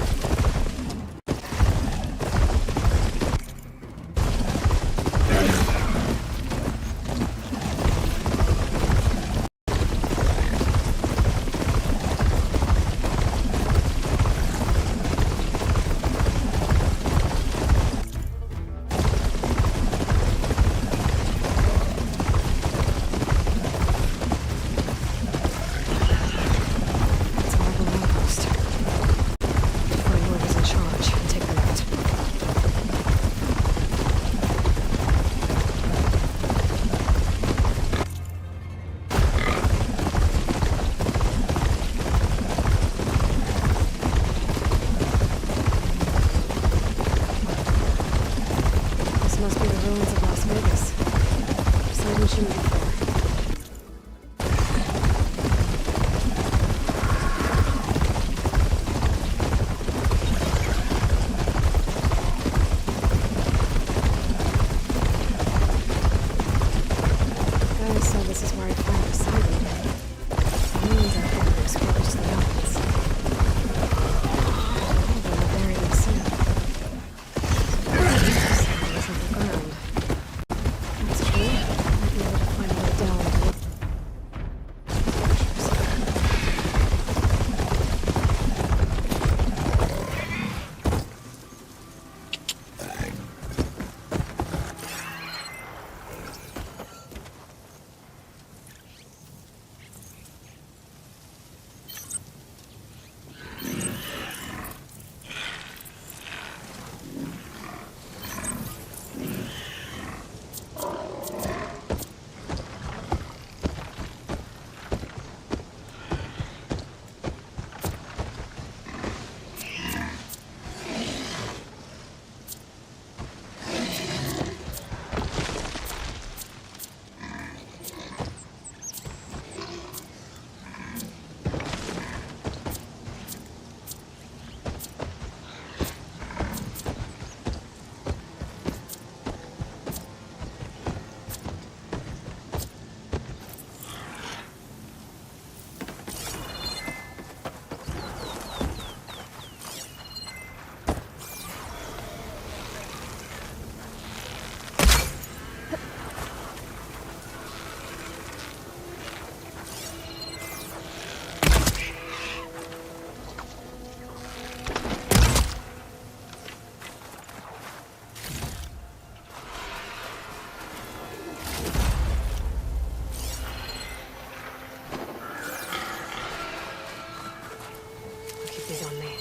is on me.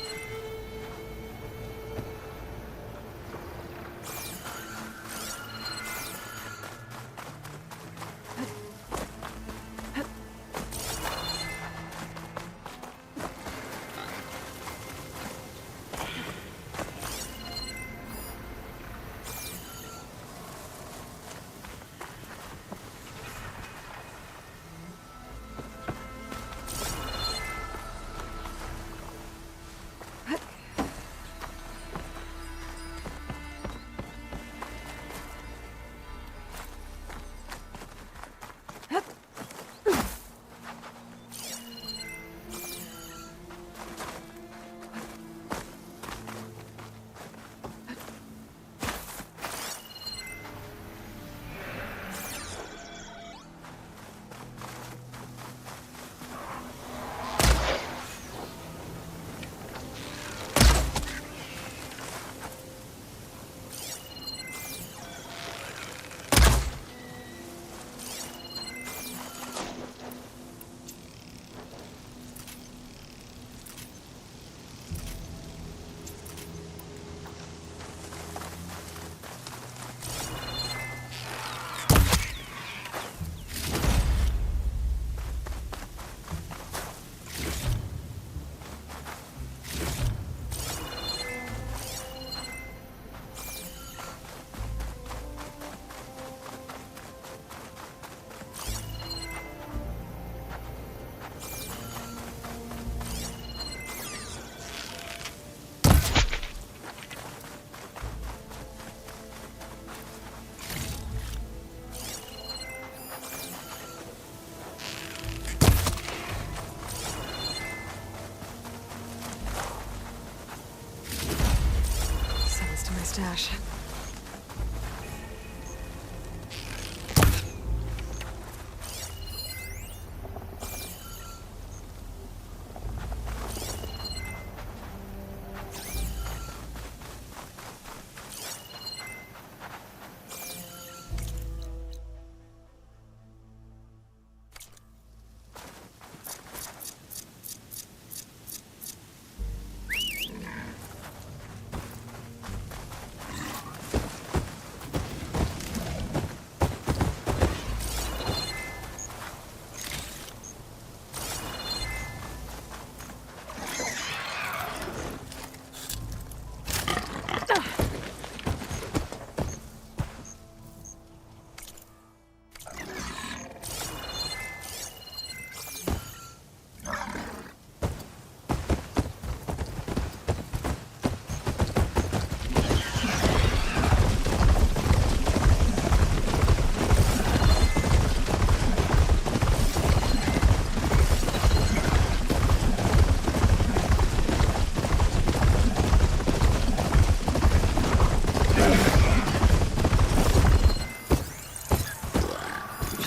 Stash.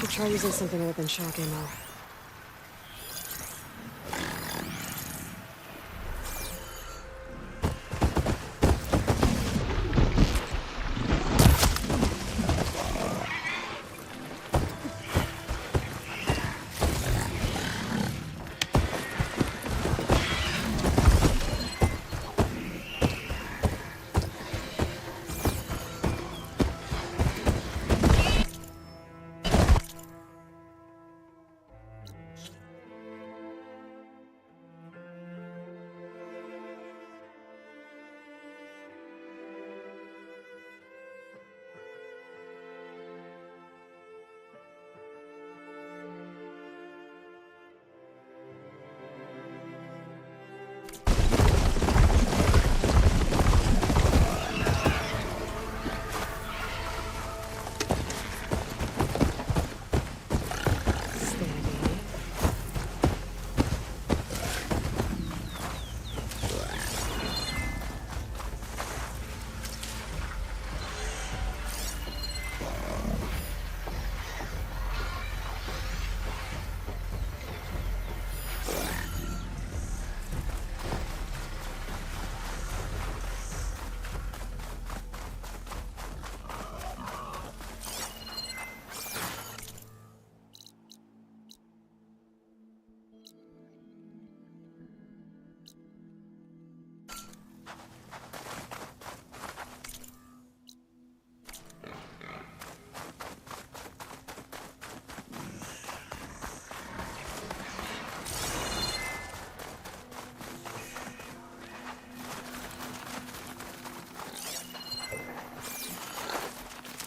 Try using something other than shock ammo.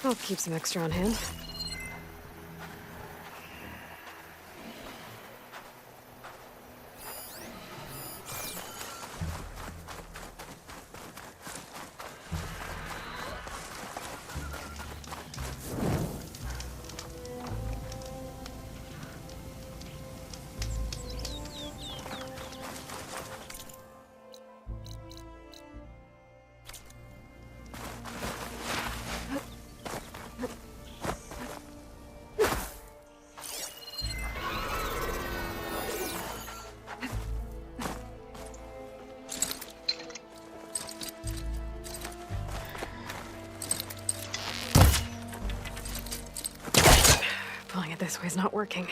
I'll keep some extra on hand. Pulling it this way is not working.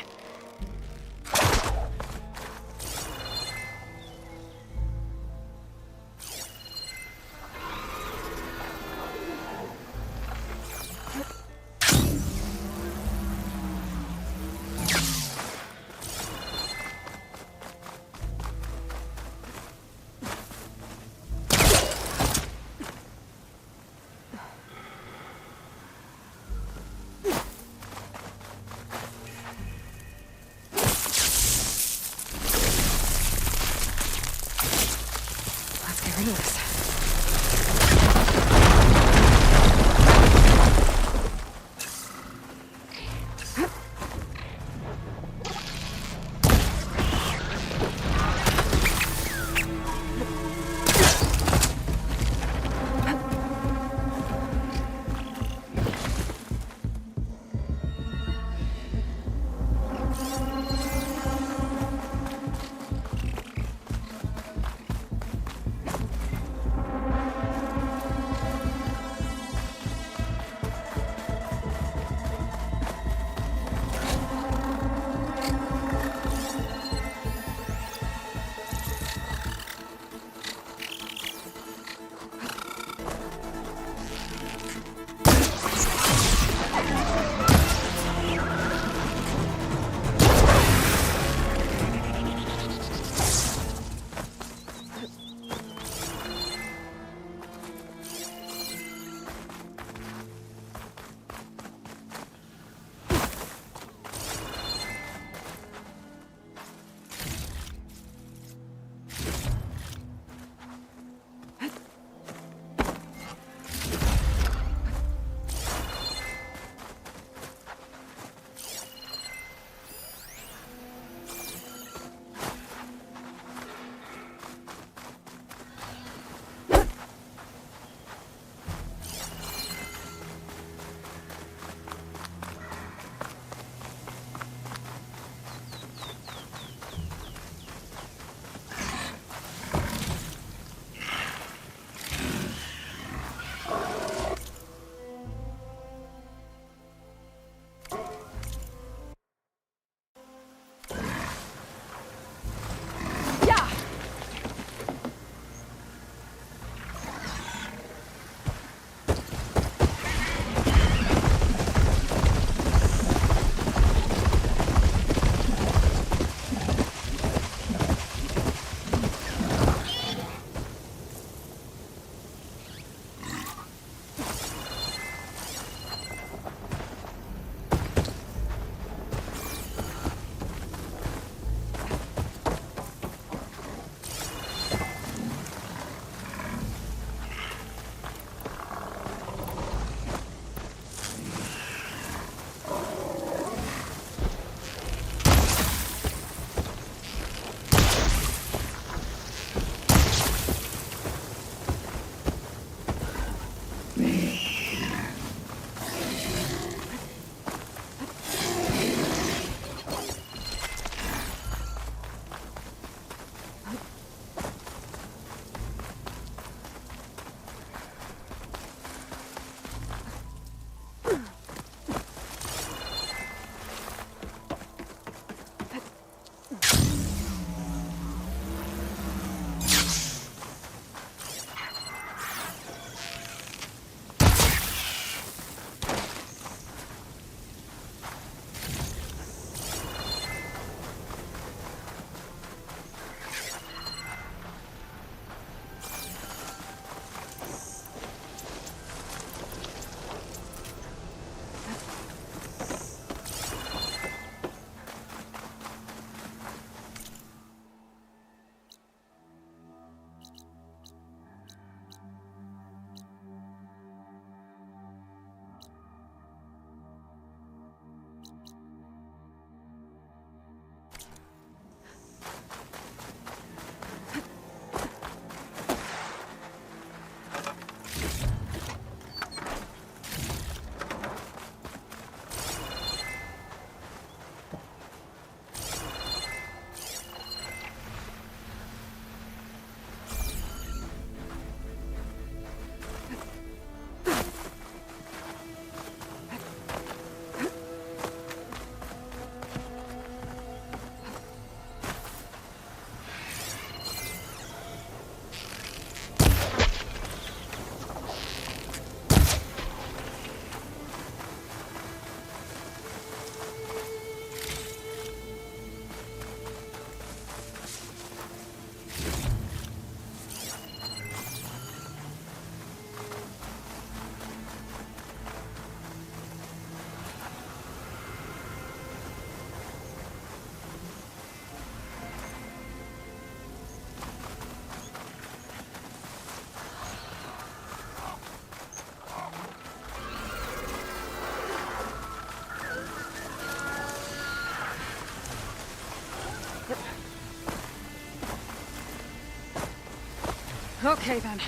Okay, then.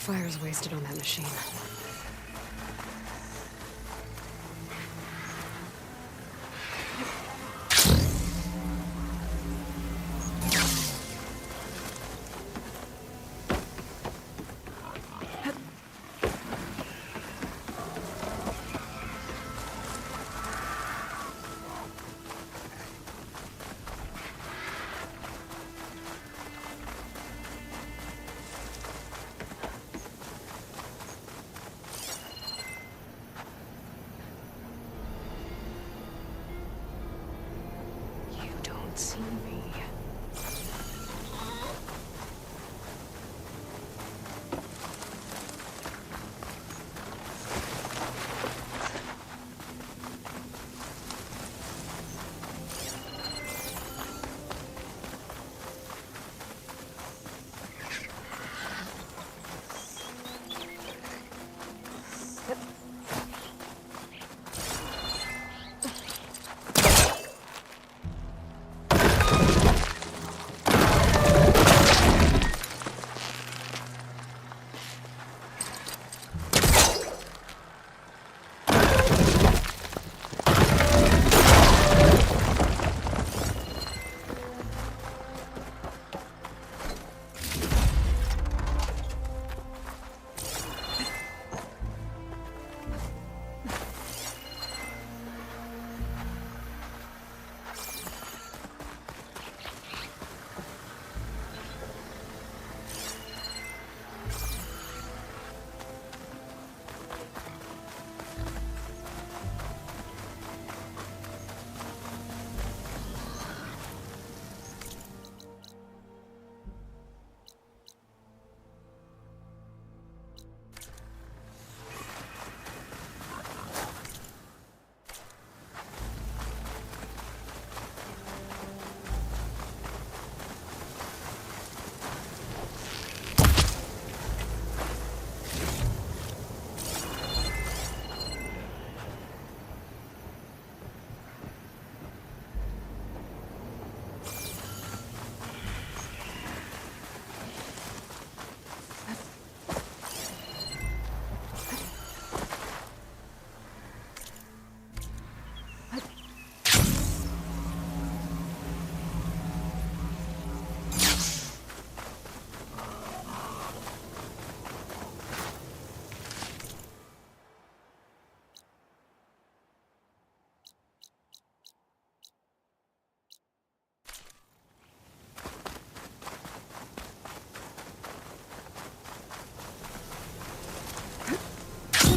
Fire's wasted on that machine. See me.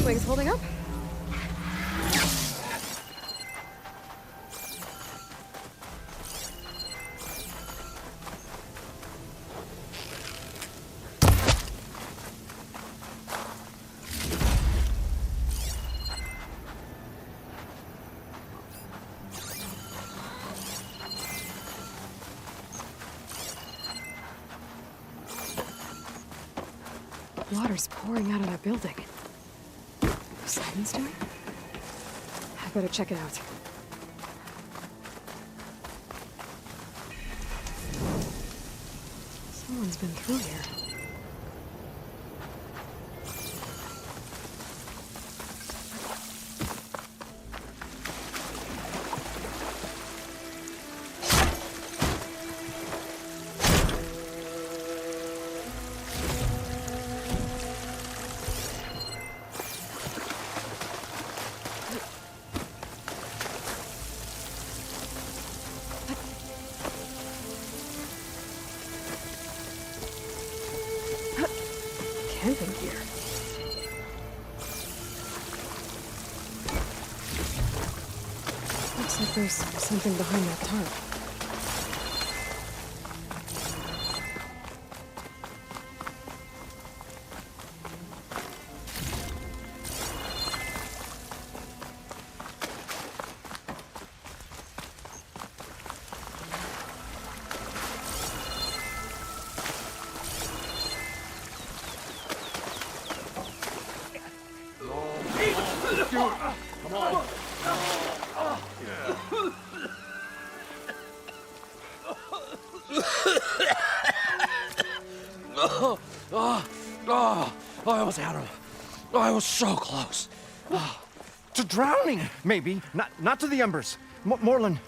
Wings holding up? Water's pouring out of that building. Someone's doing? I better check it out. Someone's been through here. There's something behind that tarp. I almost had him. I was so close. To drowning, maybe. Not to the embers. Morlund,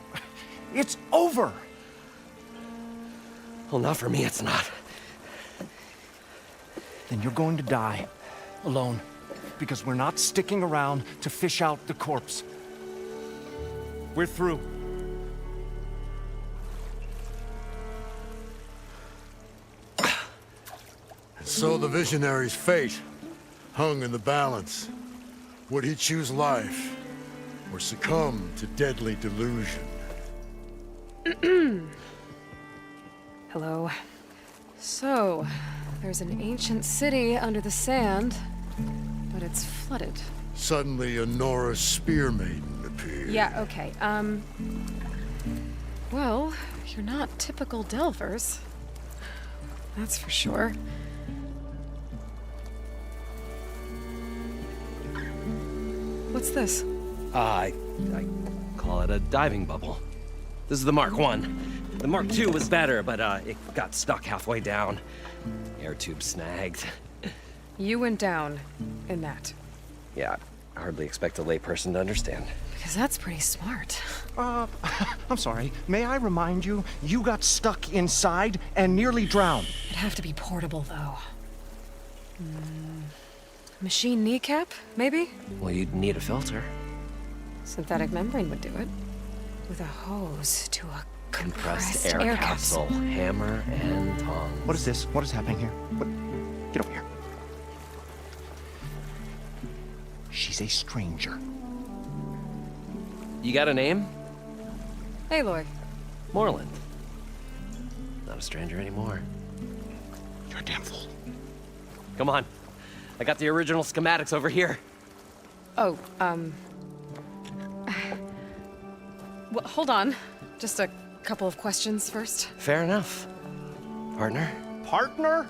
it's over. Well, not for me, it's not. Then you're going to die. Alone. Because we're not sticking around to fish out the corpse. We're through. So the visionary's fate hung in the balance. Would he choose life or succumb to deadly delusion? Hello. So, there's an ancient city under the sand, but it's flooded. Suddenly, a Nora spear maiden appeared. Yeah, okay. Well, you're not typical Delvers. That's for sure. What's this? I call it a diving bubble. This is the Mark 1. The Mark 2 was better, but it got stuck halfway down. Air tube snagged. You went down in that. Yeah, I hardly expect a layperson to understand. Because that's pretty smart. I'm sorry. May I remind you, you got stuck inside and nearly drowned. It'd have to be portable, though. Machine kneecap, maybe? Well, you'd need a filter. Synthetic membrane would do it. With a hose to a Compressed air capsule. Hammer and tongs. What is this? What is happening here? What? Get over here. She's a stranger. You got a name? Aloy. Moreland. Not a stranger anymore. You're a damn fool. Come on. I got the original schematics over here. Oh, well, hold on. Just a couple of questions first. Fair enough. Partner? Partner?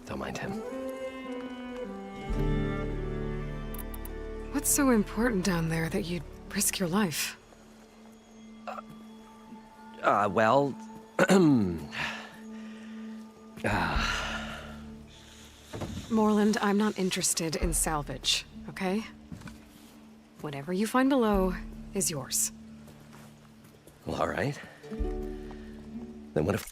Don't mind him. What's so important down there that you'd risk your life? Well... Moreland, I'm not interested in salvage, okay? Whatever you find below is yours. Well, all right. Then what if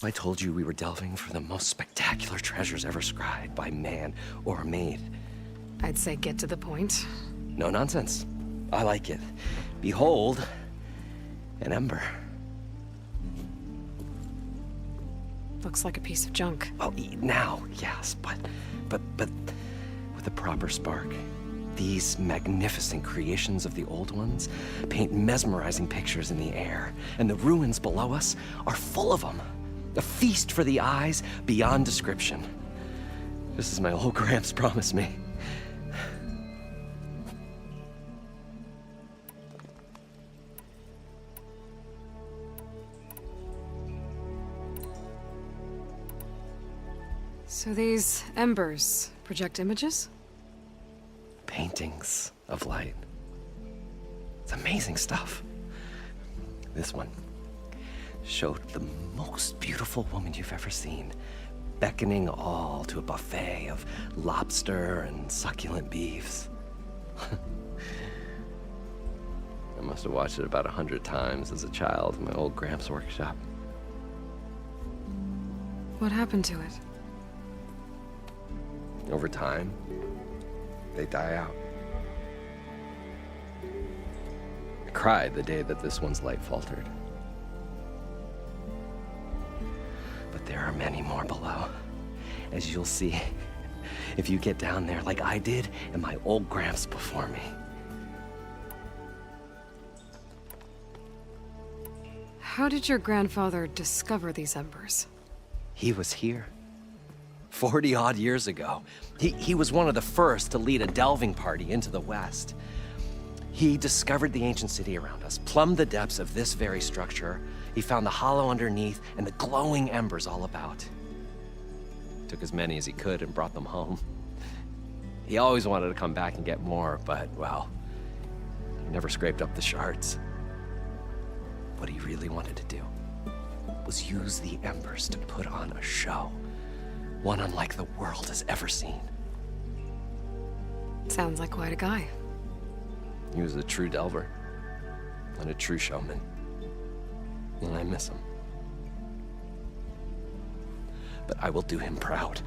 I told you we were delving for the most spectacular treasures ever scribed by man or maid? I'd say get to the point. No nonsense. I like it. Behold, an ember. Looks like a piece of junk. Well, now, yes, but with a proper spark. These magnificent creations of the old ones paint mesmerizing pictures in the air, and the ruins below us are full of them. A feast for the eyes beyond description. Just as my old Gramps promised me. So these embers project images? Paintings of light. It's amazing stuff. This one showed the most beautiful woman you've ever seen, beckoning all to a buffet of lobster and succulent beefs. I must have watched it about 100 times as a child in my old Gramps workshop. What happened to it? Over time, they die out. I cried the day that this one's light faltered. But there are many more below, as you'll see if you get down there like I did and my old Gramps before me. How did your grandfather discover these embers? He was here. 40-odd years ago. He was one of the first to lead a delving party into the West. He discovered the ancient city around us, plumbed the depths of this very structure. He found the hollow underneath and the glowing embers all about. Took as many as he could and brought them home. He always wanted to come back and get more, but, well, he never scraped up the shards. What he really wanted to do was use the embers to put on a show. One unlike the world has ever seen. Sounds like quite a guy. He was a true delver and a true showman. And I miss him. But I will do him proud.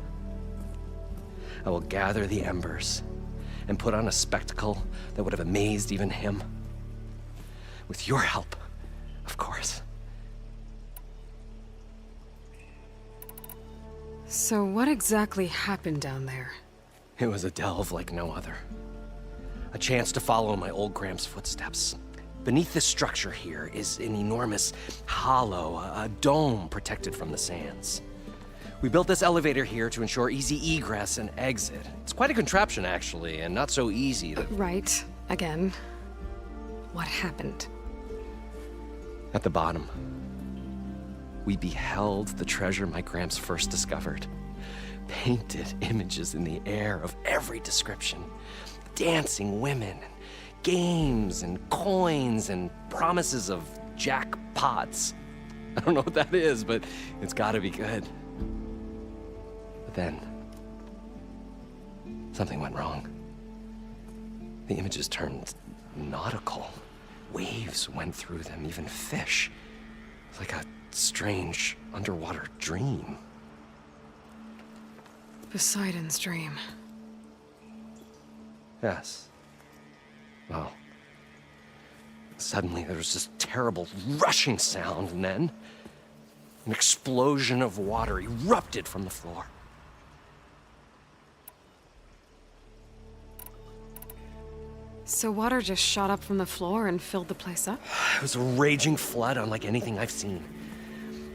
I will gather the embers and put on a spectacle that would have amazed even him. With your help, of course. So what exactly happened down there? It was a delve like no other. A chance to follow my old Gramps' footsteps. Beneath this structure here is an enormous hollow, a dome protected from the sands. We built this elevator here to ensure easy egress and exit. It's quite a contraption, actually, and not so easy to... Right. Again. What happened? At the bottom, we beheld the treasure my Gramps first discovered. Painted images in the air of every description. Dancing women, games and coins and promises of jackpots. I don't know what that is, but it's gotta be good. But then, something went wrong. The images turned nautical. Waves went through them, even fish. It's like a strange underwater dream. Poseidon's dream. Yes. Well, suddenly there was this terrible rushing sound, and then an explosion of water erupted from the floor. So water just shot up from the floor and filled the place up? It was a raging flood unlike anything I've seen.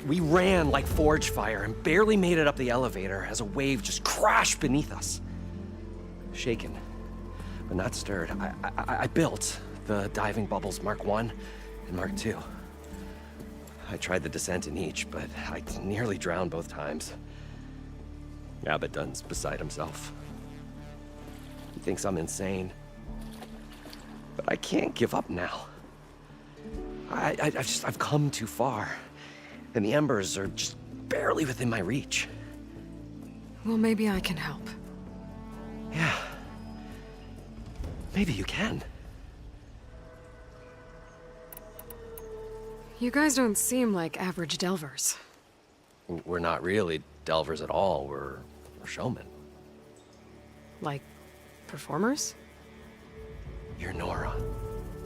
We ran like forge fire and barely made it up the elevator as a wave just crashed beneath us. Shaken, but not stirred, I built the diving bubbles Mark I and Mark II. I tried the descent in each, but I nearly drowned both times. Abaddon's beside himself. He thinks I'm insane. But I can't give up now. I've come too far. And the embers are just barely within my reach. Well, maybe I can help. Yeah. Maybe you can. You guys don't seem like average delvers. We're not really delvers at all. We're showmen. Like, performers? You're Nora,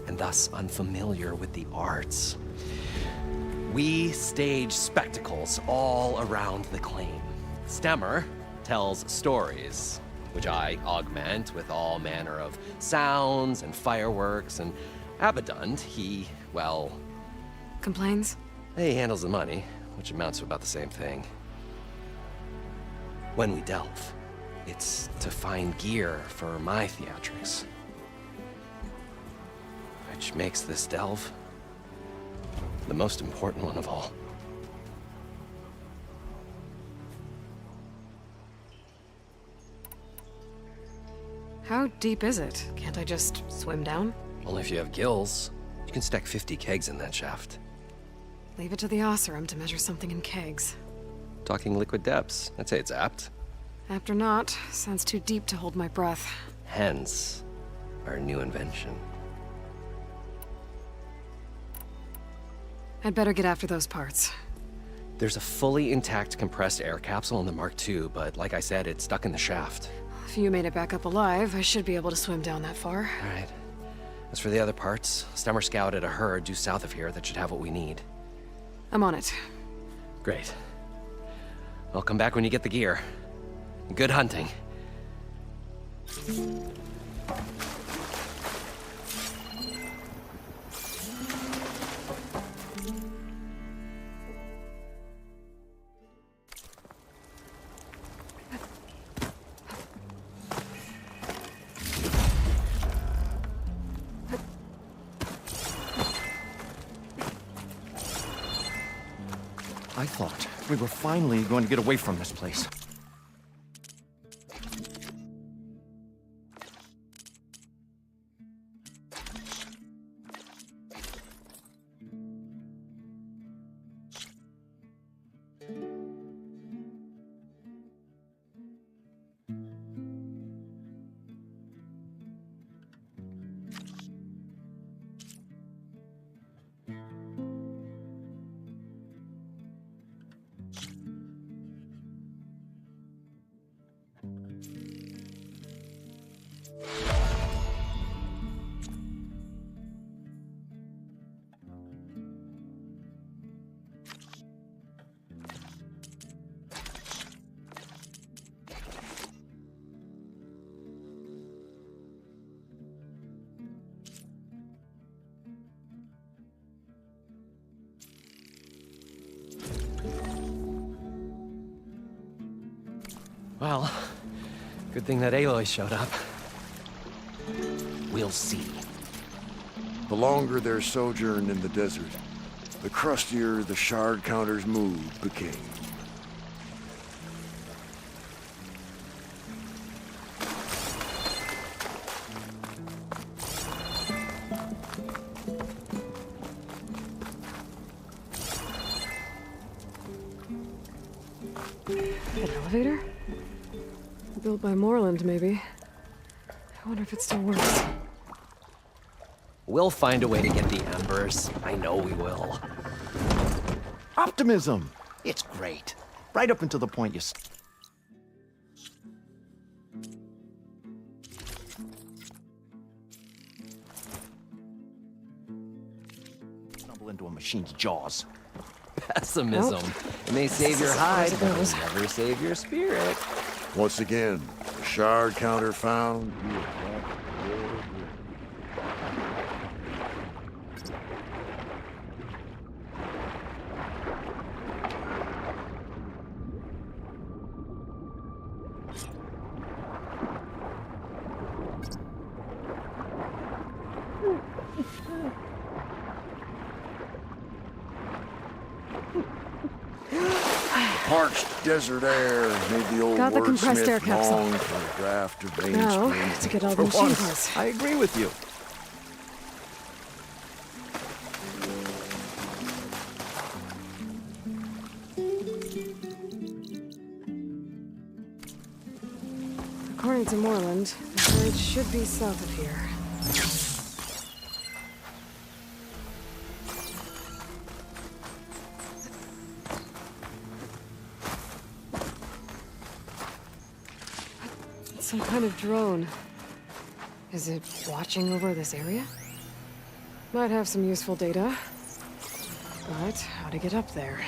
and thus unfamiliar with the arts. We stage spectacles all around the claim. Stemmer tells stories, which I augment with all manner of sounds and fireworks, and Abaddon, he, well... Complains? He handles the money, which amounts to about the same thing. When we delve, it's to find gear for my theatrics. Which makes this delve the most important one of all. How deep is it? Can't I just swim down? Only if you have gills. You can stack 50 kegs in that shaft. Leave it to the Osseram to measure something in kegs. Talking liquid depths, I'd say it's apt. Apt or not, sounds too deep to hold my breath. Hence, our new invention. I'd better get after those parts. There's a fully intact compressed air capsule in the Mark II, but like I said, it's stuck in the shaft. If you made it back up alive, I should be able to swim down that far. All right. As for the other parts, Stemmer scouted a herd due south of here that should have what we need. I'm on it. Great. I'll come back when you get the gear. Good hunting. I thought we were finally going to get away from this place. Well, good thing that Aloy showed up. We'll see. The longer their sojourn in the desert, the crustier the shard counter's mood became. An elevator? Built by Moreland, maybe. I wonder if it still works. We'll find a way to get the embers. I know we will. Optimism! It's great. Right up until the point you stumble into a machine's jaws. Pessimism. Nope. It may save your hide, As but it goes. it'll never save your spirit. Once again, the shard counter found. Parched desert air made the old Got the compressed air wordsmith capsule. long for a draft of range Now, wind. to get all For the machine once, parts. I agree with you. According to Moreland, the bridge should be south of here. It's some kind of drone. Is it watching over this area? Might have some useful data. But how to get up there?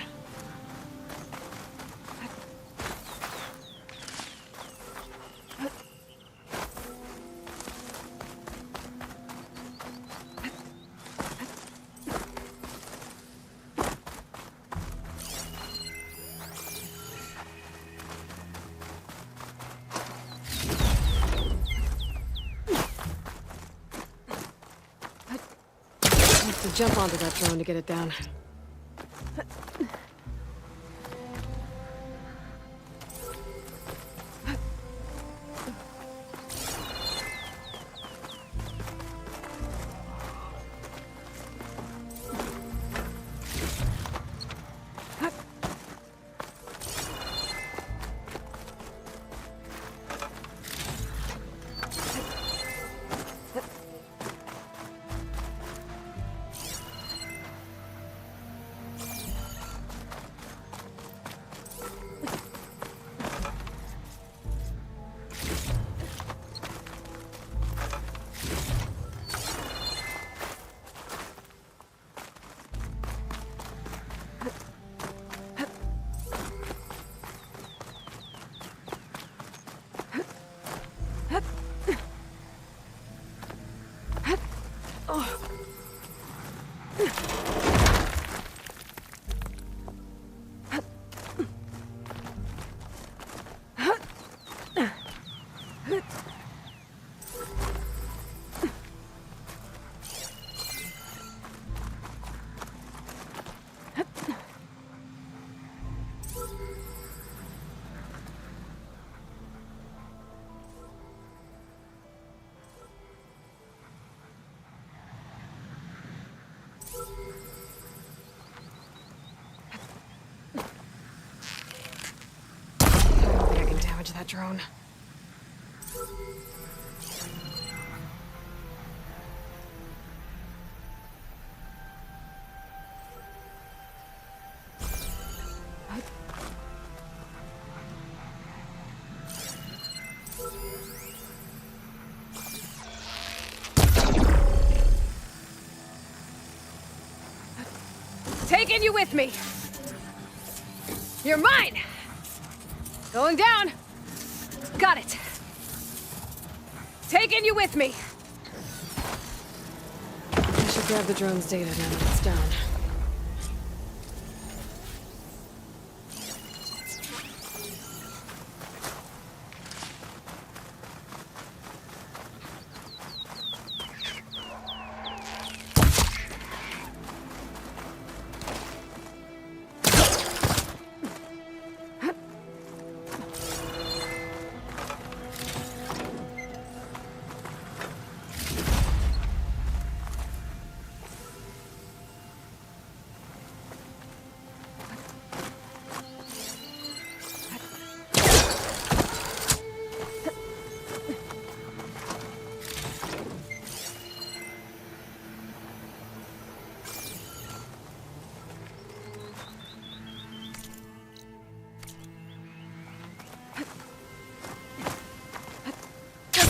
To jump onto that drone to get it down. That drone. Taking you with me. You're mine. Going down. Got it. Taking you with me. I should grab the drone's data now that it's down.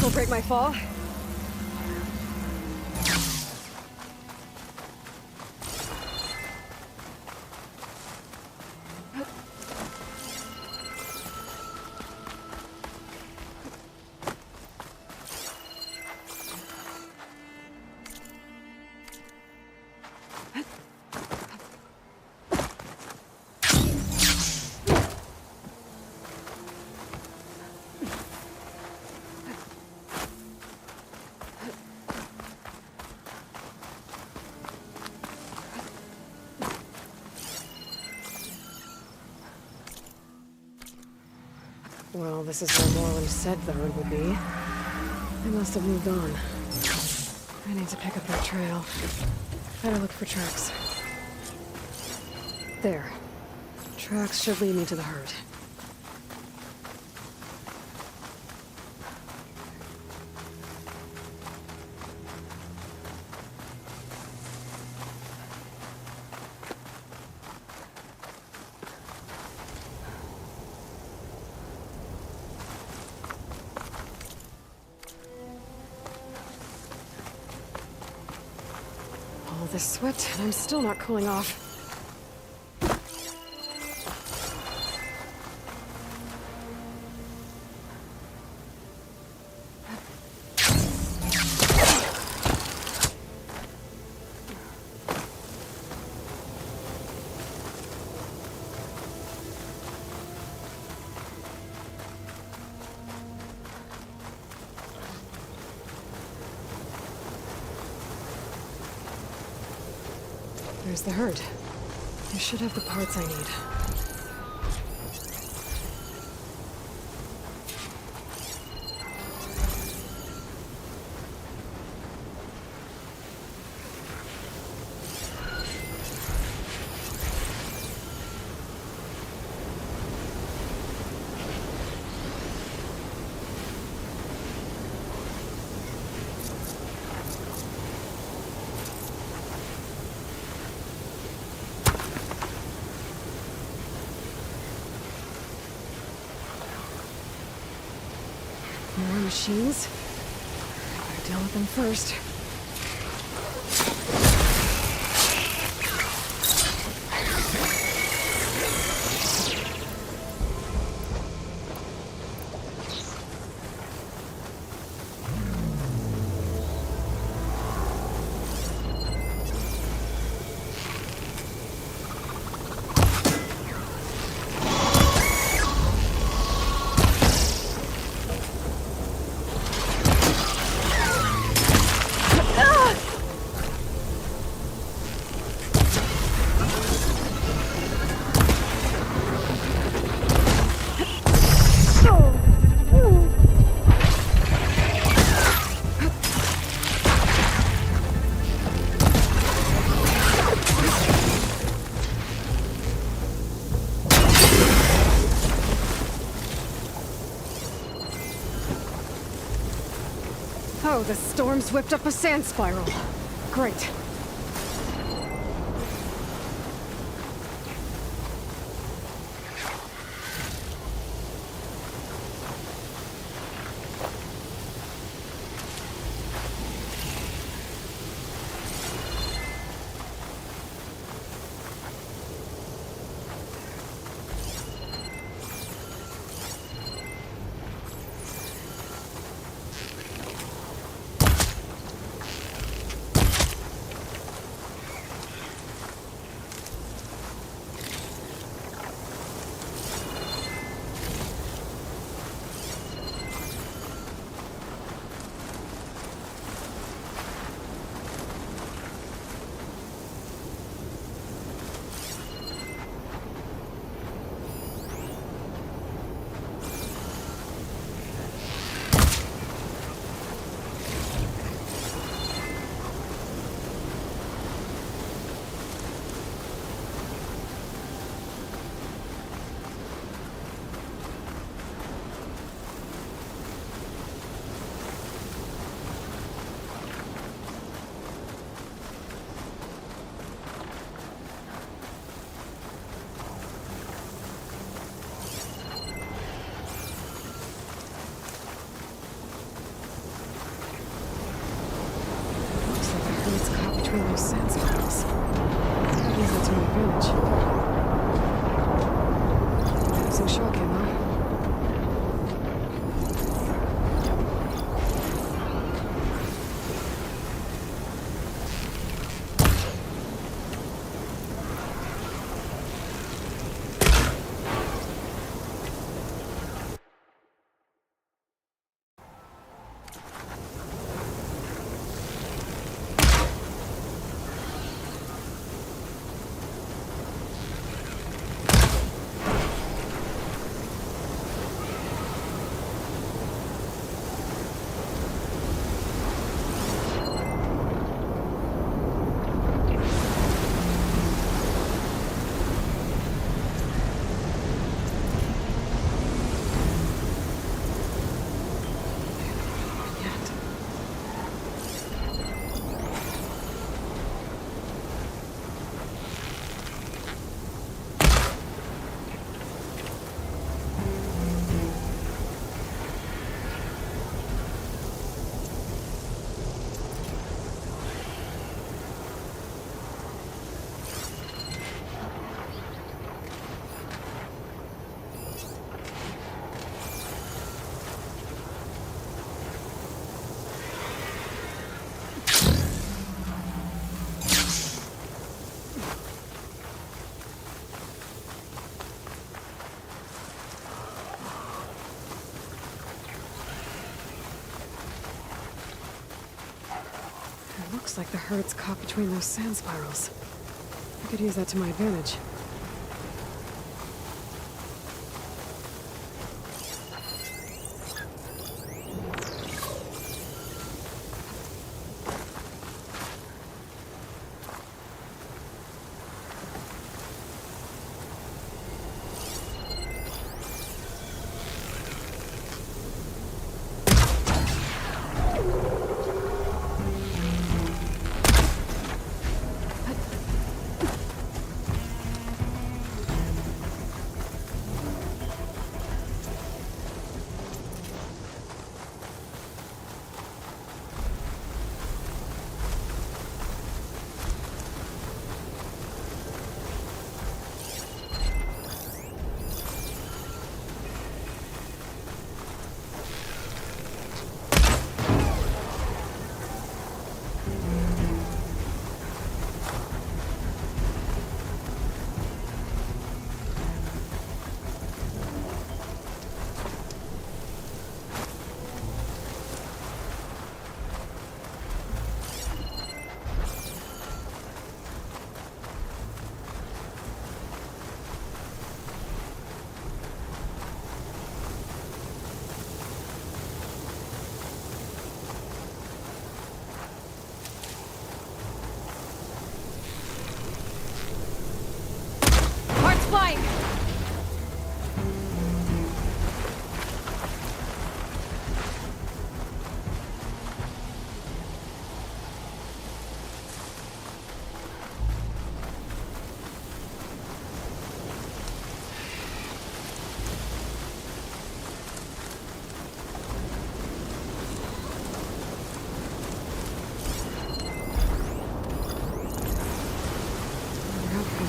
This'll break my fall. Well, this is where Moreland said the road would be. They must have moved on. I need to pick up that trail. Better look for tracks. There. Tracks should lead me to the herd. All this sweat, and I'm still not cooling off. There's the herd. I should have the parts I need. More machines? I better deal with them first. the storm's whipped up a sand spiral. Great. It's caught between those sand spirals. I'd use that to my advantage. Using shell game, huh? Looks like the herd's caught between those sand spirals. I could use that to my advantage.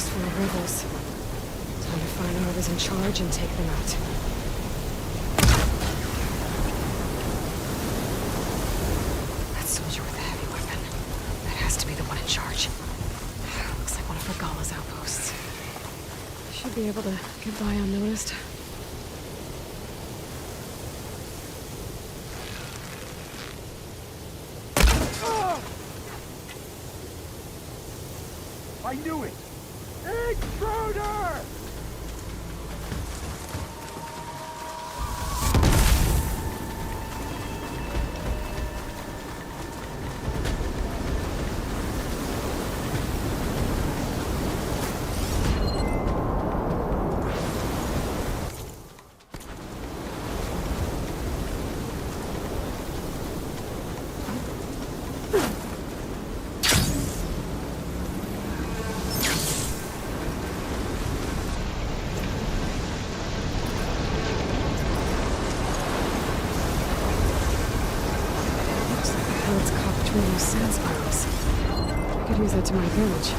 outpost full of rebels. Time to find whoever's in charge and take them out. That soldier with the heavy weapon. That has to be the one in charge. Looks like one of Regala's outposts. Should be able to get by unnoticed. I knew it! Intruder! It's caught between those sand spirals. I could use that to my advantage.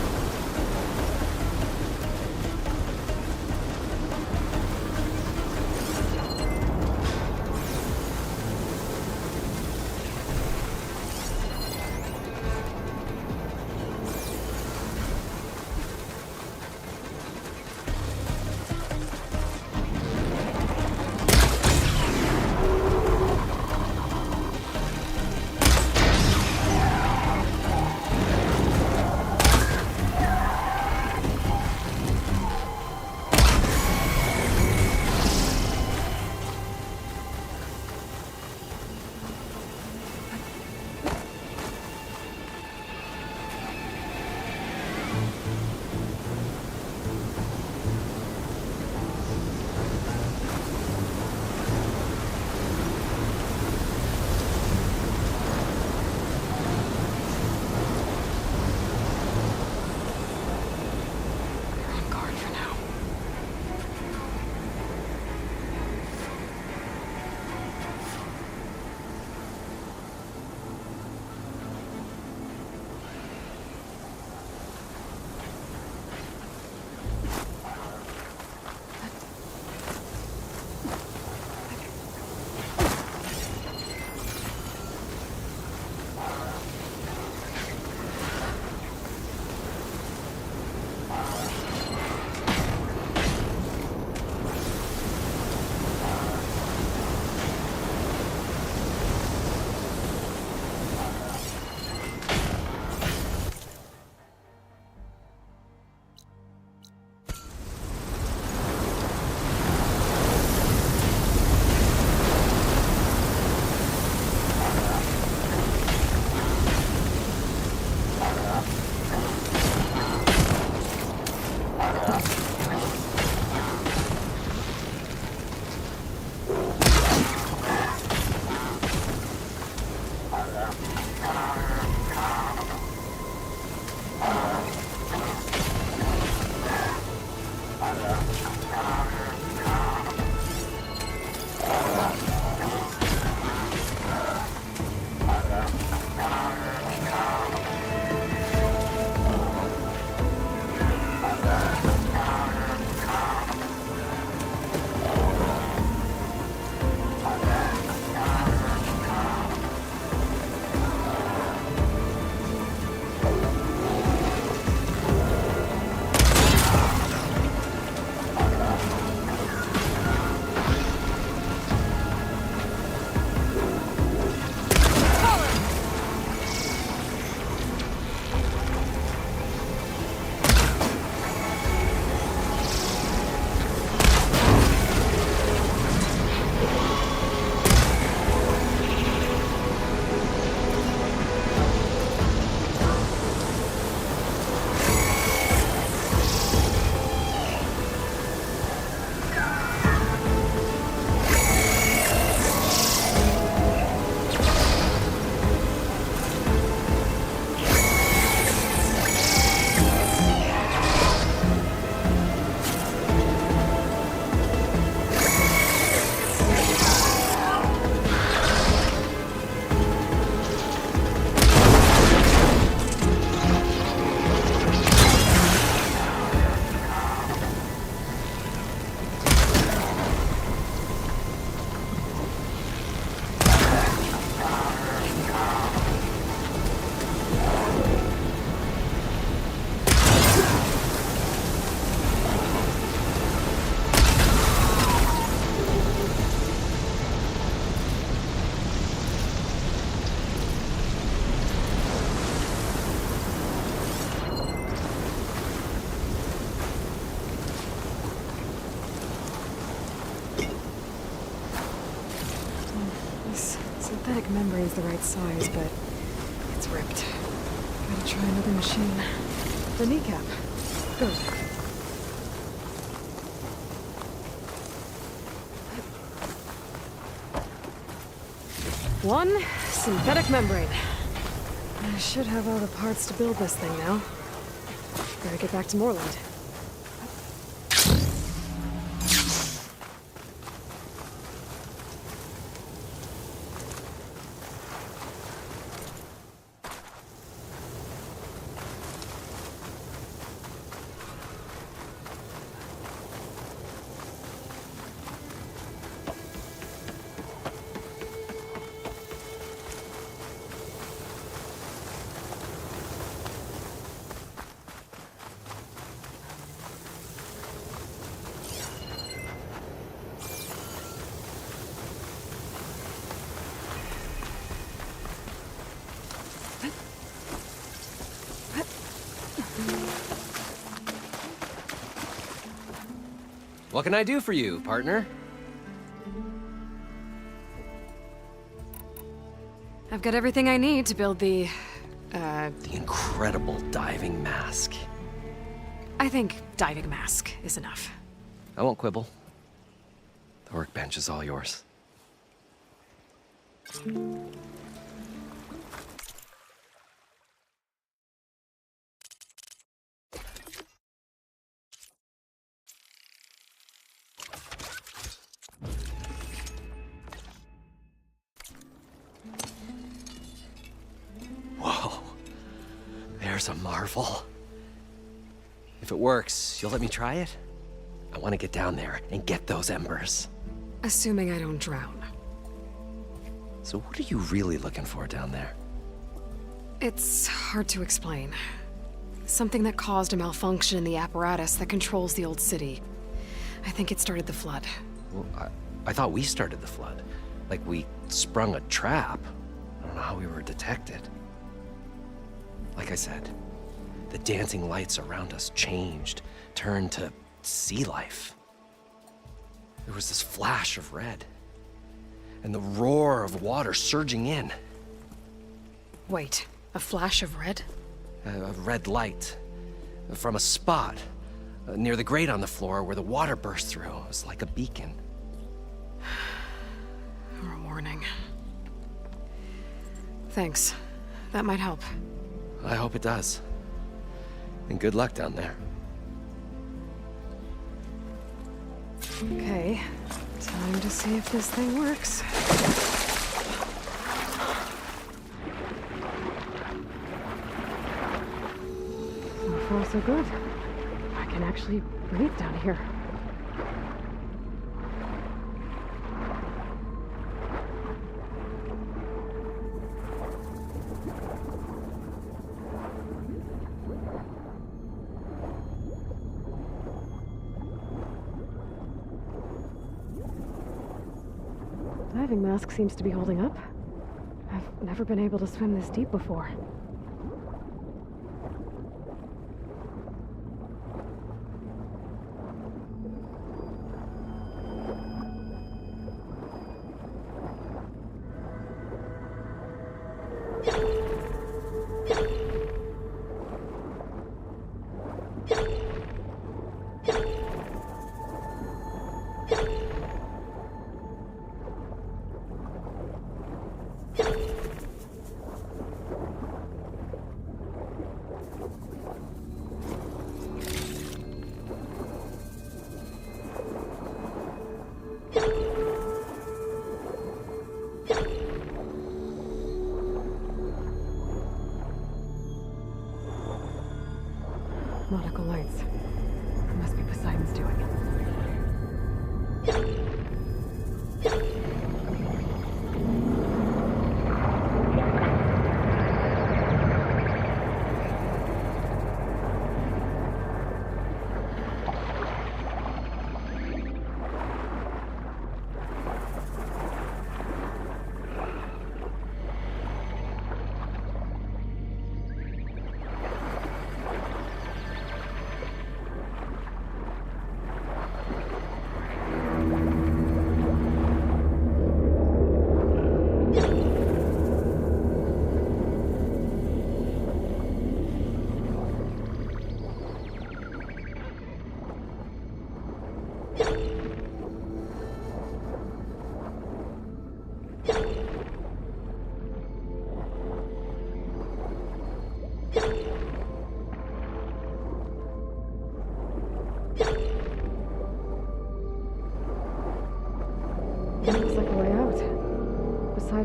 synthetic membrane's the right size, but it's ripped. Gotta try another machine. The kneecap. Good. One synthetic membrane. I should have all the parts to build this thing now. Gotta get back to Moorland. What can I do for you, partner? I've got everything I need to build the incredible diving mask. I think diving mask is enough. I won't quibble. The workbench is all yours. Whoa. There's a marvel. If it works, you'll let me try it? I want to get down there and get those embers. Assuming I don't drown. So what are you really looking for down there? It's hard to explain. Something that caused a malfunction in the apparatus that controls the old city. I think it started the flood. Well, I thought we started the flood. Like we sprung a trap. I don't know how we were detected. Like I said, the dancing lights around us changed, turned to sea life. There was this flash of red, and the roar of water surging in. Wait, a flash of red? A red light from a spot near the grate on the floor where the water burst through. It was like a beacon. Or a warning. Thanks. That might help. I hope it does. And good luck down there. Okay, time to see if this thing works. So far, so good. I can actually breathe down here. Diving mask seems to be holding up. I've never been able to swim this deep before. Nautical lights. Must be Poseidon's doing.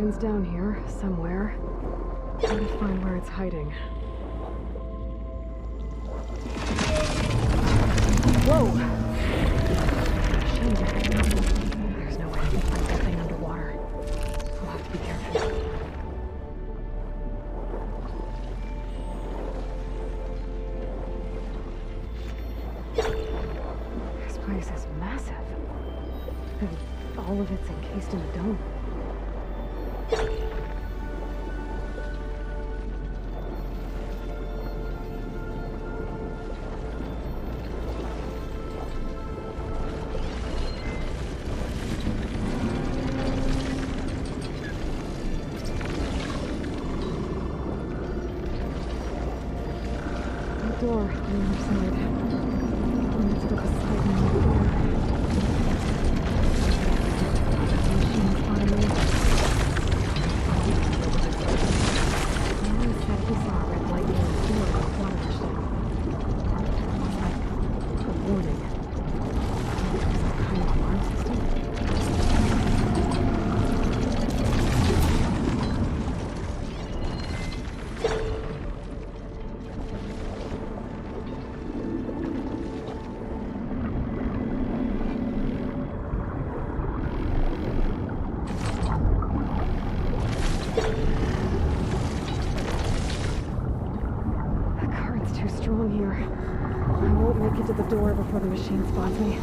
arcane's down here, somewhere. Gotta find where it's hiding. Whoa! Machines are acting up. There's no way I can fight that thing underwater. I'll have to be careful. This place is massive. And all of it's encased in a dome. Door on the other side. Let's go beside me. Machine's on me. Aloy said he saw a red light near the door when the water rushed in. It's like a warning. Some kind of alarm system. Strong here. I won't make it to the door before the machine spots me.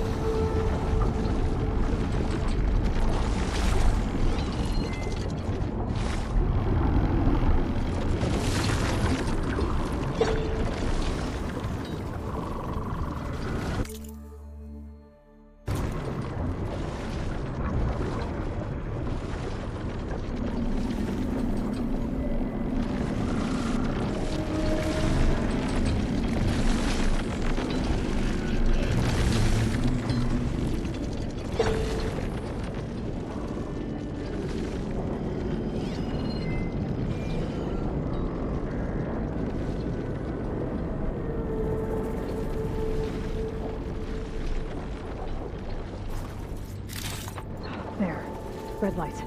There. Red light.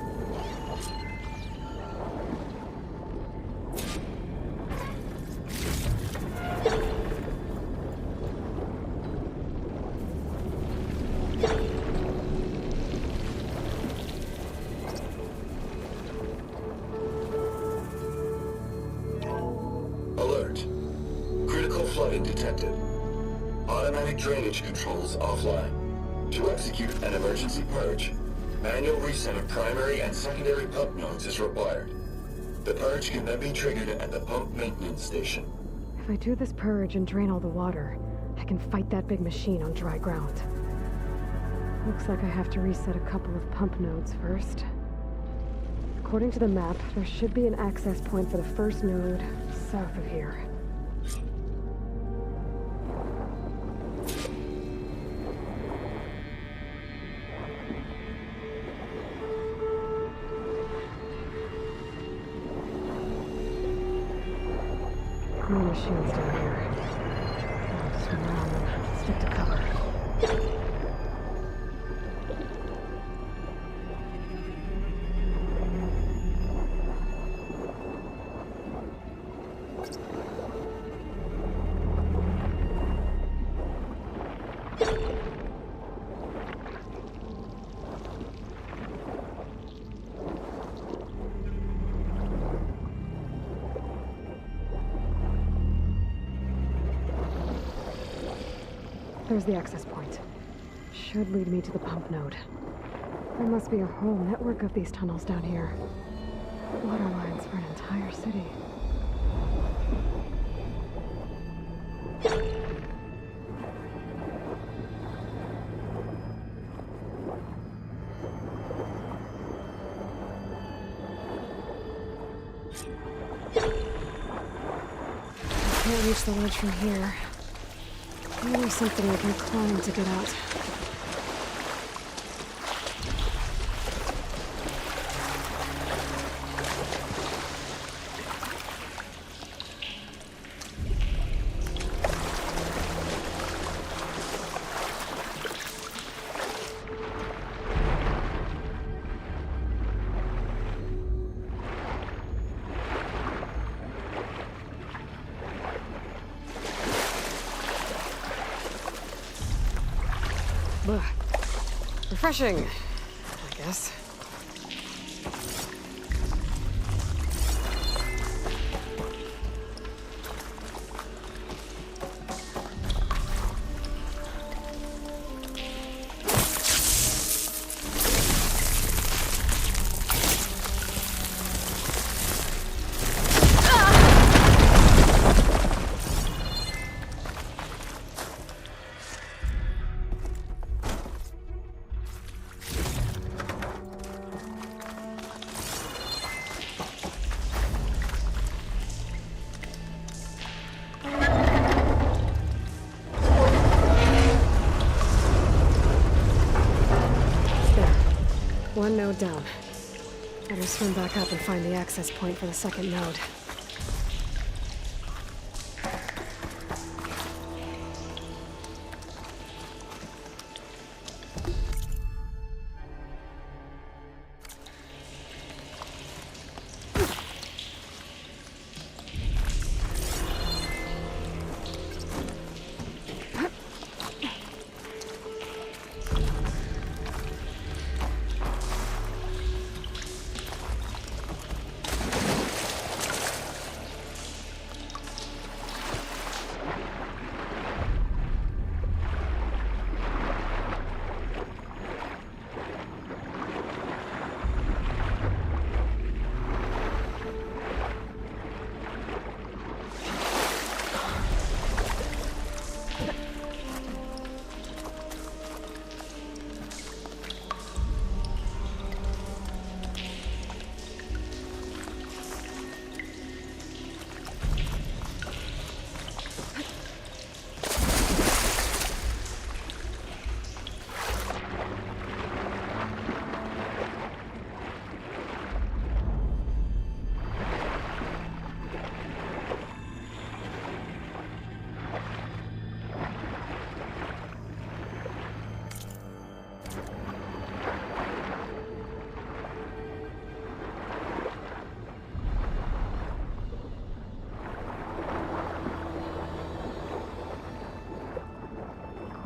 Alert. Critical flooding detected. Automatic drainage controls offline. To execute an emergency purge, manual reset of primary and secondary pump nodes is required. The purge can then be triggered at the pump maintenance station. If I do this purge and drain all the water, I can fight that big machine on dry ground. Looks like I have to reset a couple of pump nodes first. According to the map, there should be an access point for the first node south of here. More machines down here. I'll swim around them. Stick to cover. There's the access point. Should lead me to the pump node. There must be a whole network of these tunnels down here. Water lines for an entire city. Can't reach the ledge from here. Maybe there's something I can climb to get out. Well, refreshing, I guess. One node down. Better swim back up and find the access point for the second node.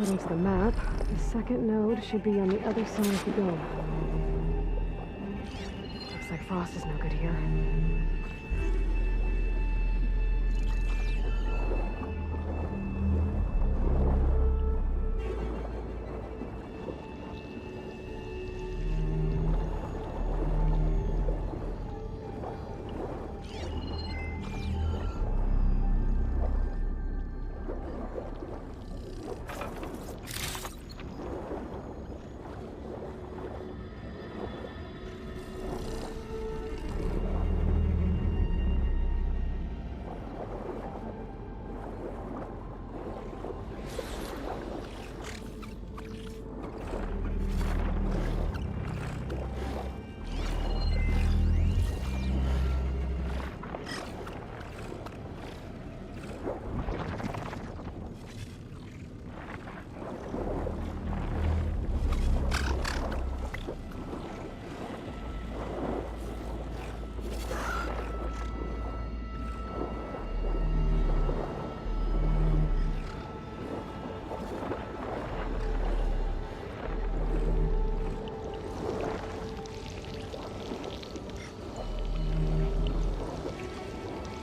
According to the map, the second node should be on the other side of the dome. Looks like frost is no good here.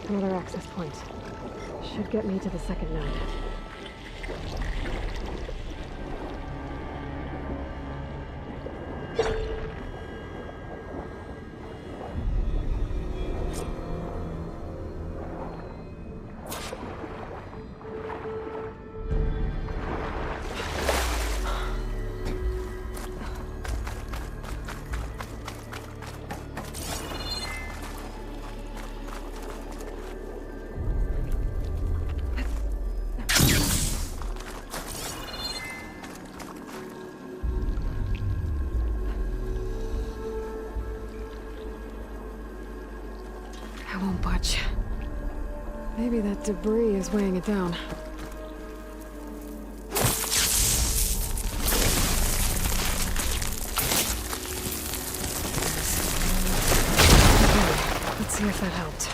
Another access point. Should get me to the second node. I won't budge. Maybe that debris is weighing it down. Okay, let's see if that helped.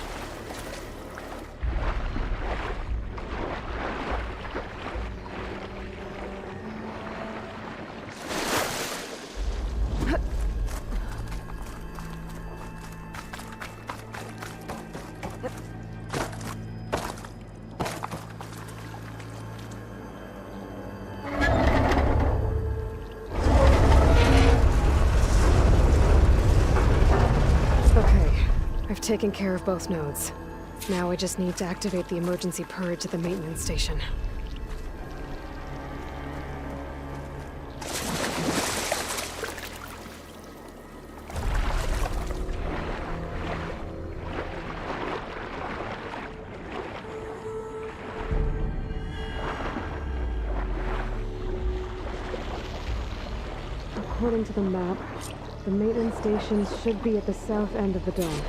taken care of both nodes. Now I just need to activate the emergency purge at the maintenance station. According to the map, the maintenance stations should be at the south end of the dome.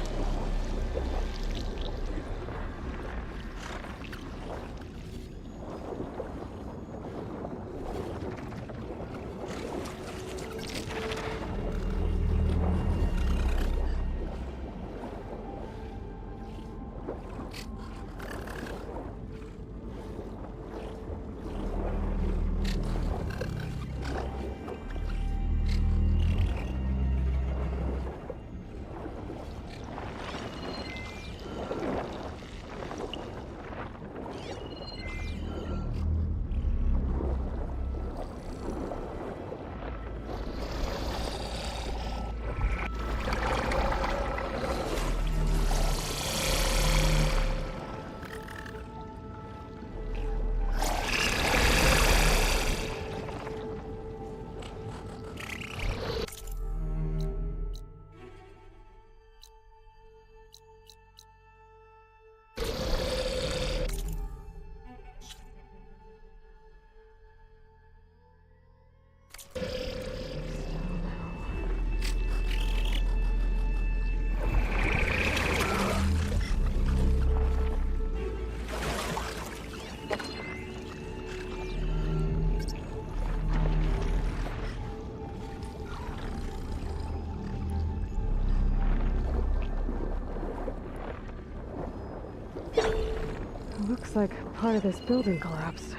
Looks like part of this building collapsed.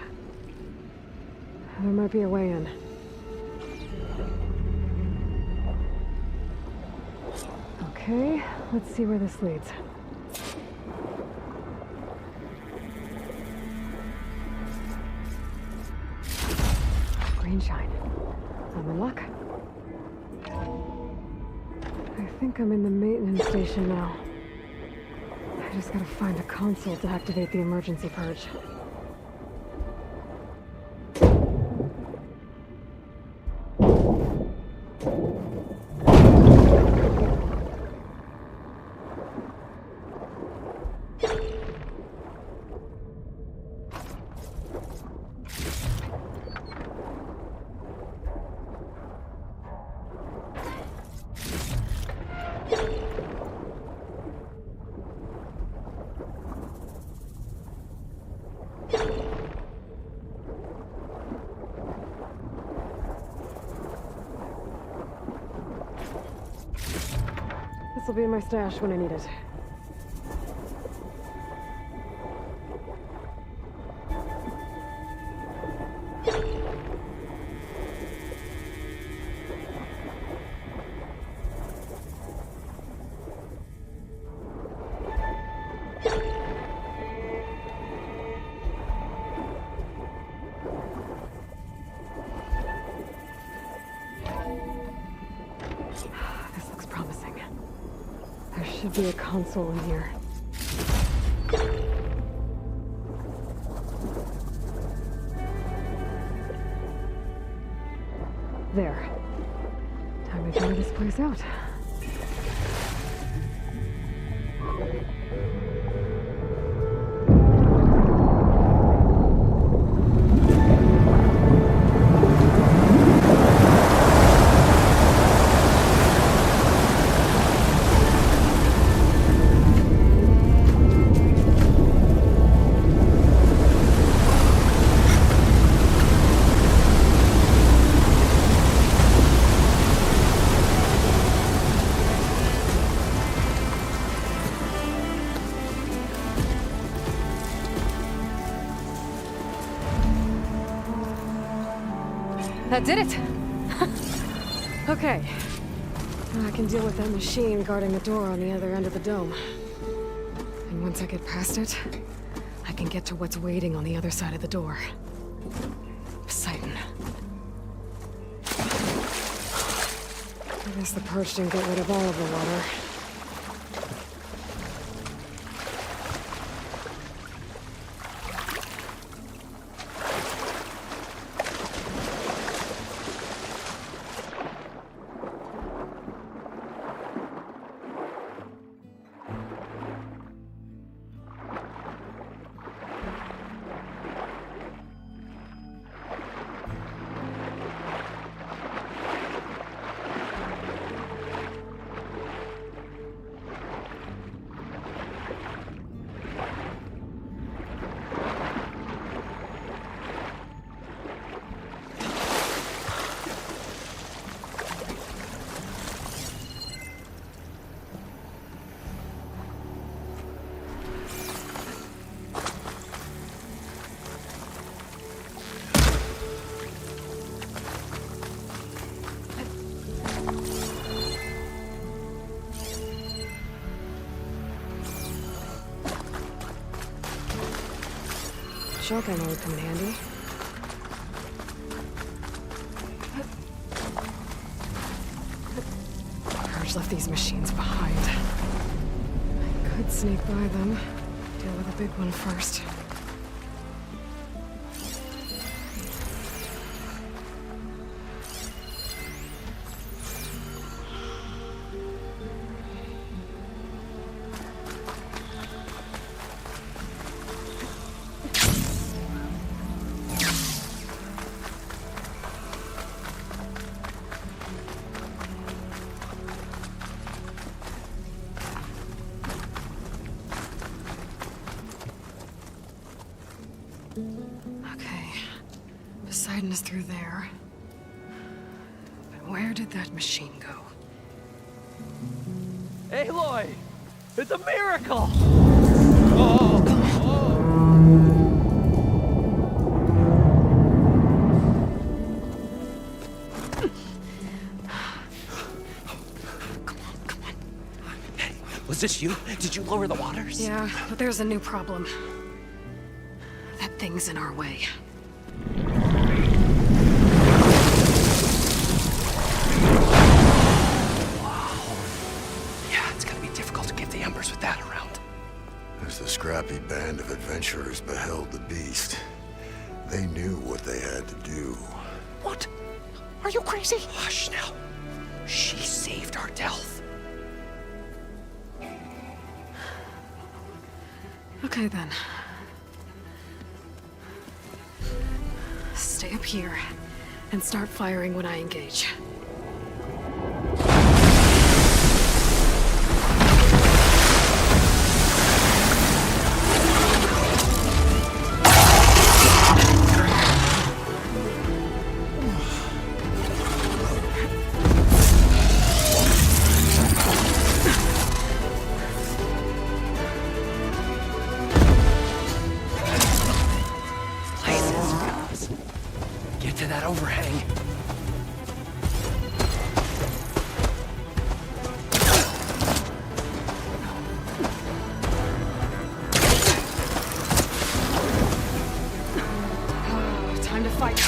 There might be a way in. Okay, let's see where this leads. Green shine. I'm in luck. I think I'm in the maintenance station now. I just gotta find a console to activate the emergency purge. This will be in my stash when I need it. This looks promising. There should be a console in here. There. Time to try this place out. That did it! Okay. I can deal with that machine guarding the door on the other end of the dome. And once I get past it, I can get to what's waiting on the other side of the door. Poseidon. I guess the purge didn't get rid of all of the water. Shotgun will come in handy. Purge left these machines behind. I could sneak by them. Deal with the big one first. Okay. Poseidon is through there. But where did that machine go? Aloy! It's a miracle! Was this you? Did you lower the waters? Yeah, but there's a new problem. That thing's in our way. Yeah, it's gonna be difficult to give the embers with that around. As the scrappy band of adventurers beheld the beast, they knew what they had to do. What? Are you crazy? Hush now. She saved our Delph. Okay then. Stay up here and start firing when I engage. Get to that overhang. Time to fight.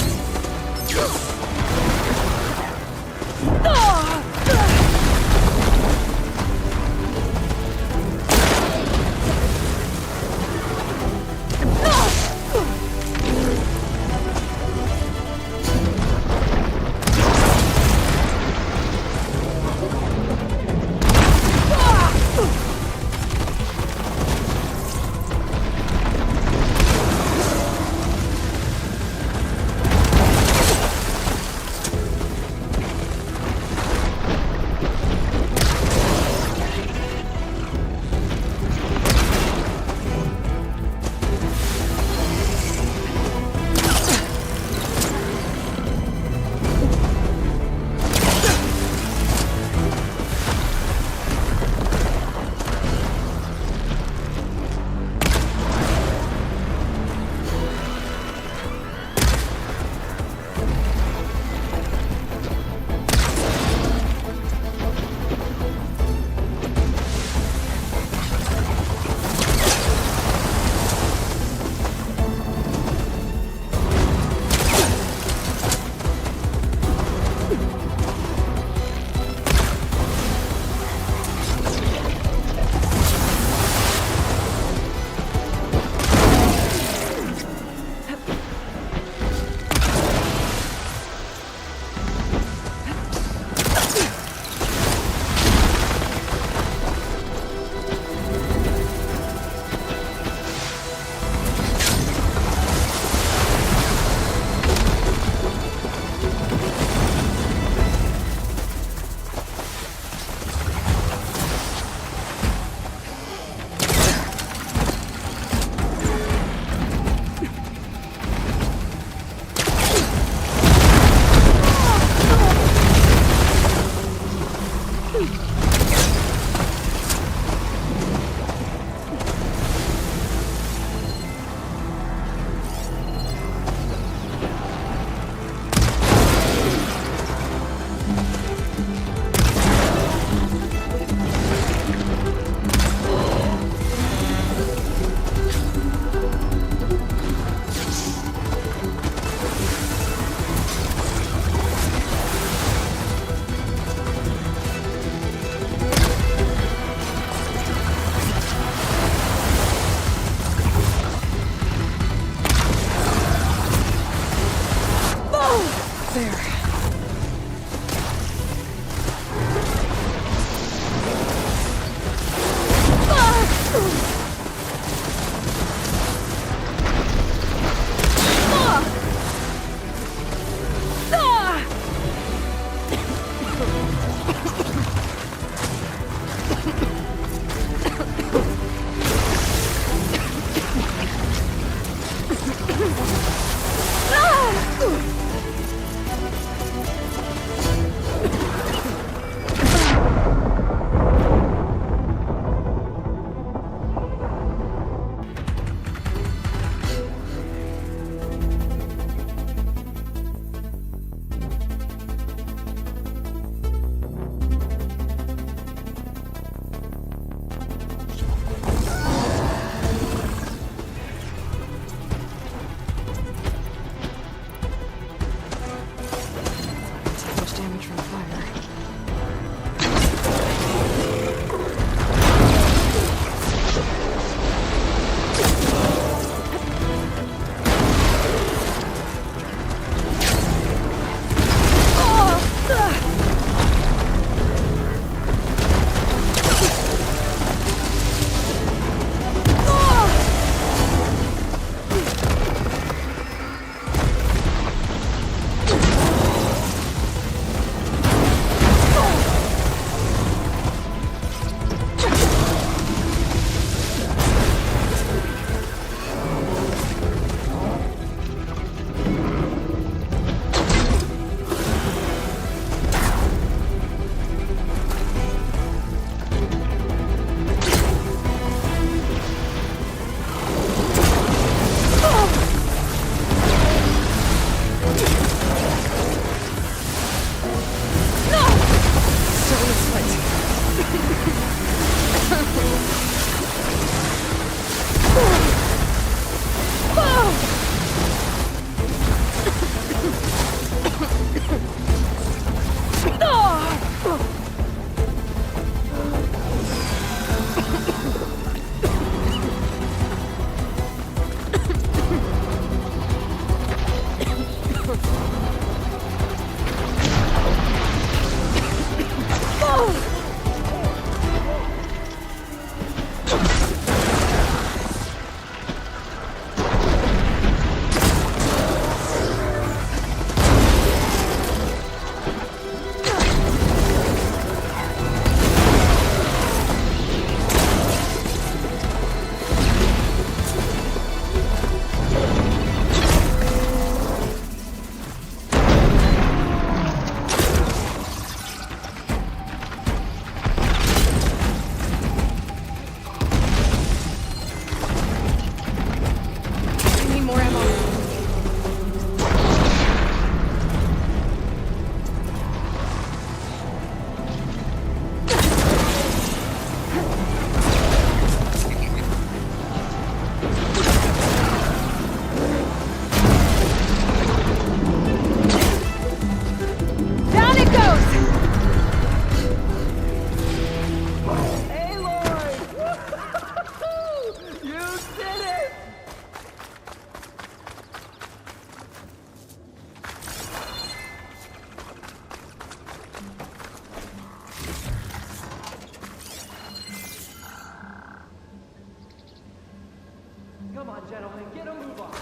gentlemen, get a move on.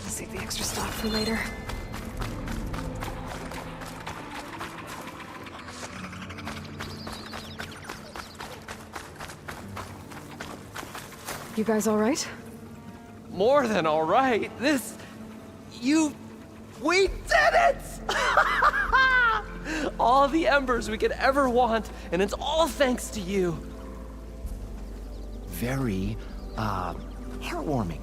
Save the extra stock for later. You guys all right? More than all right. We did it! All the embers we could ever want, and it's all thanks to you. Very, heartwarming.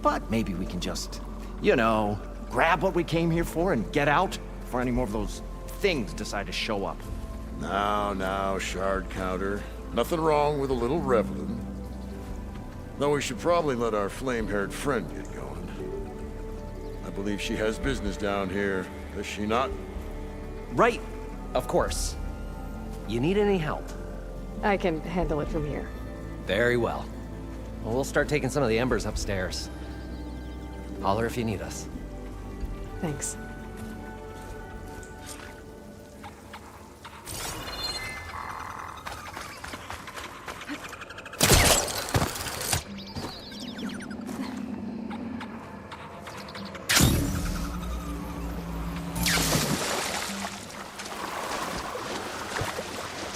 But maybe we can just, grab what we came here for and get out before any more of those things decide to show up. Now, shard counter. Nothing wrong with a little reveling. Though we should probably let our flame-haired friend get going. I believe she has business down here, does she not? Right, of course. You need any help? I can handle it from here. Very well. Well, we'll start taking some of the embers upstairs. Holler if you need us. Thanks.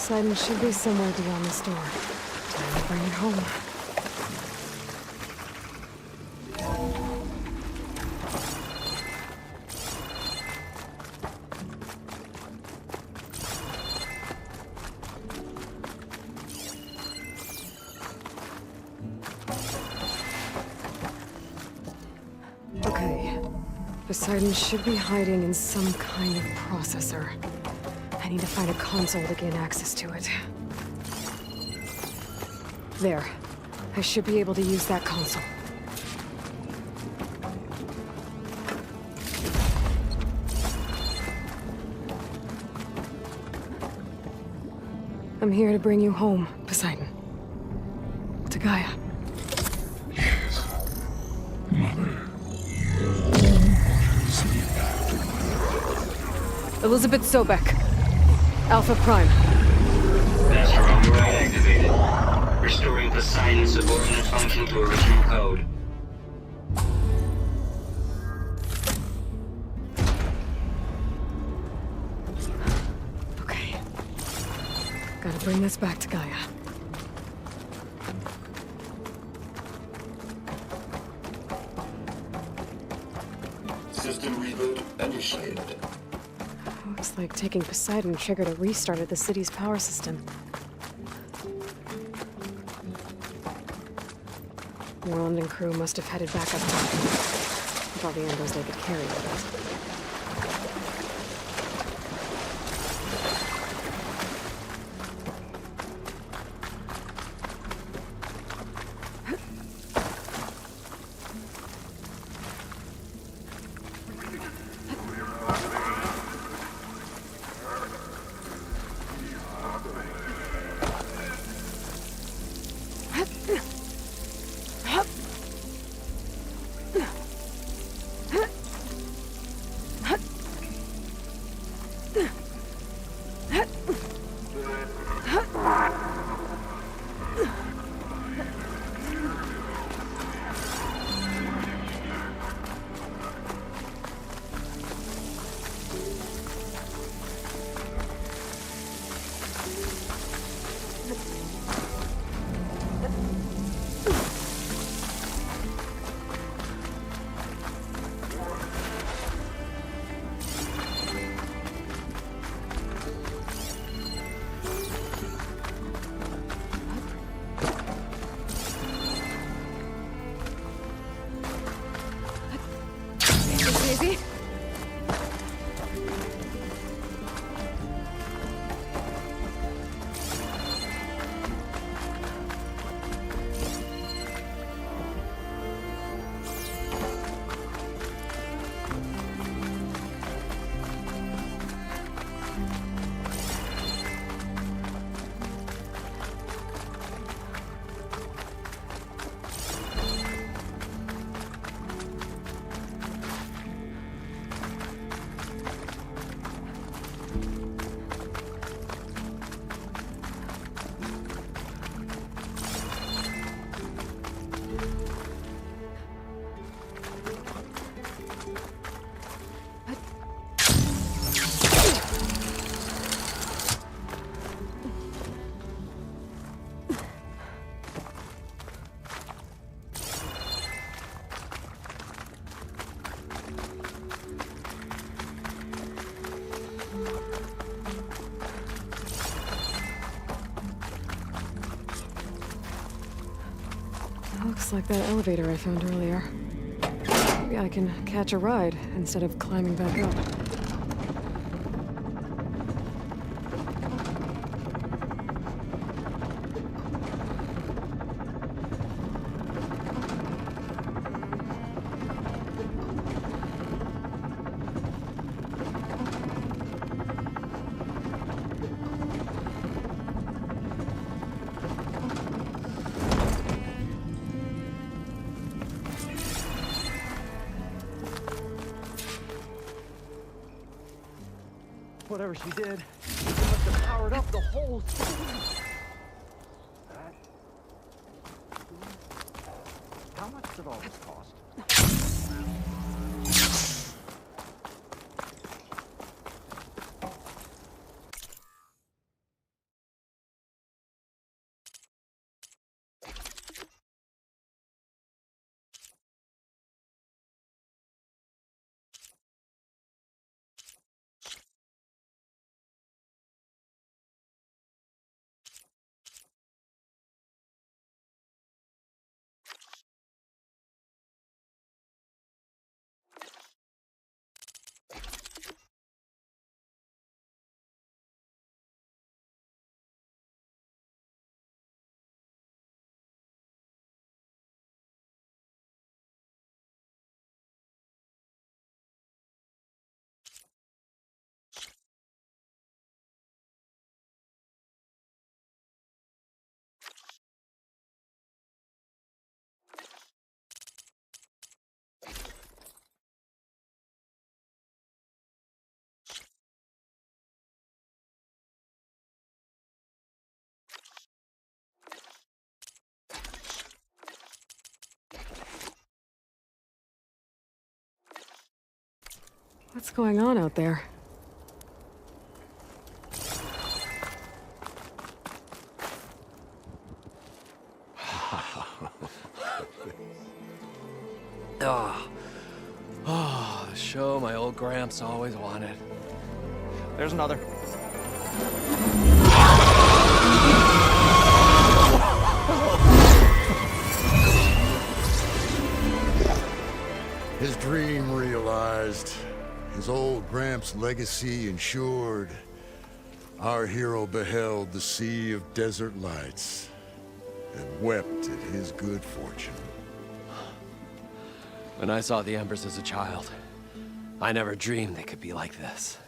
Poseidon should be somewhere beyond this door. Time to bring it home. Okay. Poseidon should be hiding in some kind of processor. I need to find a console to gain access to it. There. I should be able to use that console. I'm here to bring you home, Poseidon. To Gaia. Elizabeth Sobek. Alpha Prime. Master override activated. Restoring Poseidon's subordinate function to original code. Okay. Gotta bring this back to Gaia. System reboot initiated. Looks like taking Poseidon triggered a restart of the city's power system. Roland and crew must have headed back up top. With all the embers they could carry with us. Looks like that elevator I found earlier. Maybe I can catch a ride instead of climbing back up. Whatever she did, she must have powered up the whole thing. How much did all this cost? What's going on out there? Oh, the show my old Gramps always wanted. There's another. His dream realized. His old Gramps' legacy ensured. Our hero beheld the sea of desert lights and wept at his good fortune. When I saw the Embers as a child, I never dreamed they could be like this.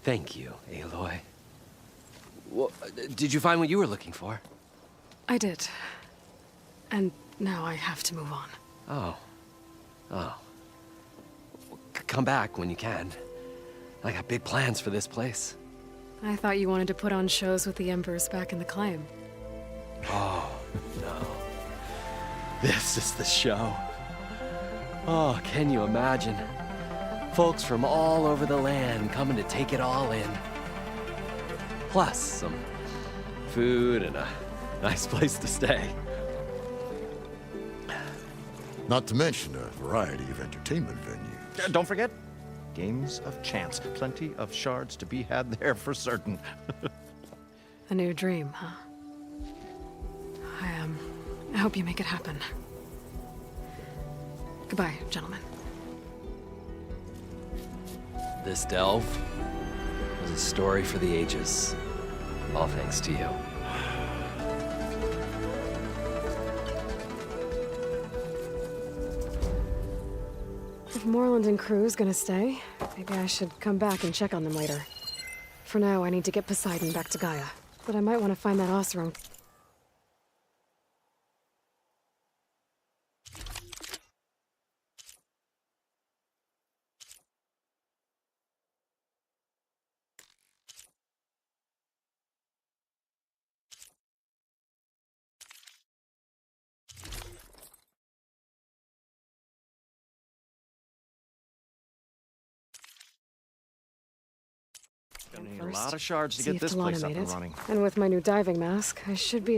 Thank you, Aloy. Well, did you find what you were looking for? I did. And now I have to move on. Oh. Oh. Come back when you can. I got big plans for this place. I thought you wanted to put on shows with the Embers back in the claim. Oh, no. This is the show. Oh, can you imagine? Folks from all over the land coming to take it all in. Plus some food and a nice place to stay. Not to mention a variety of entertainment venues. Don't forget, games of chance. Plenty of shards to be had there for certain. A new dream, huh? I hope you make it happen. Goodbye, gentlemen. This delve was a story for the ages. All thanks to you. If Moreland and crew's gonna stay, Maybe I should come back and check on them later. For now, I need to get Poseidon back to Gaia. But I might want to find that Oseram. Gonna need a lot of shards to See get if this Talana place up made and it. running. And with my new diving mask, I should be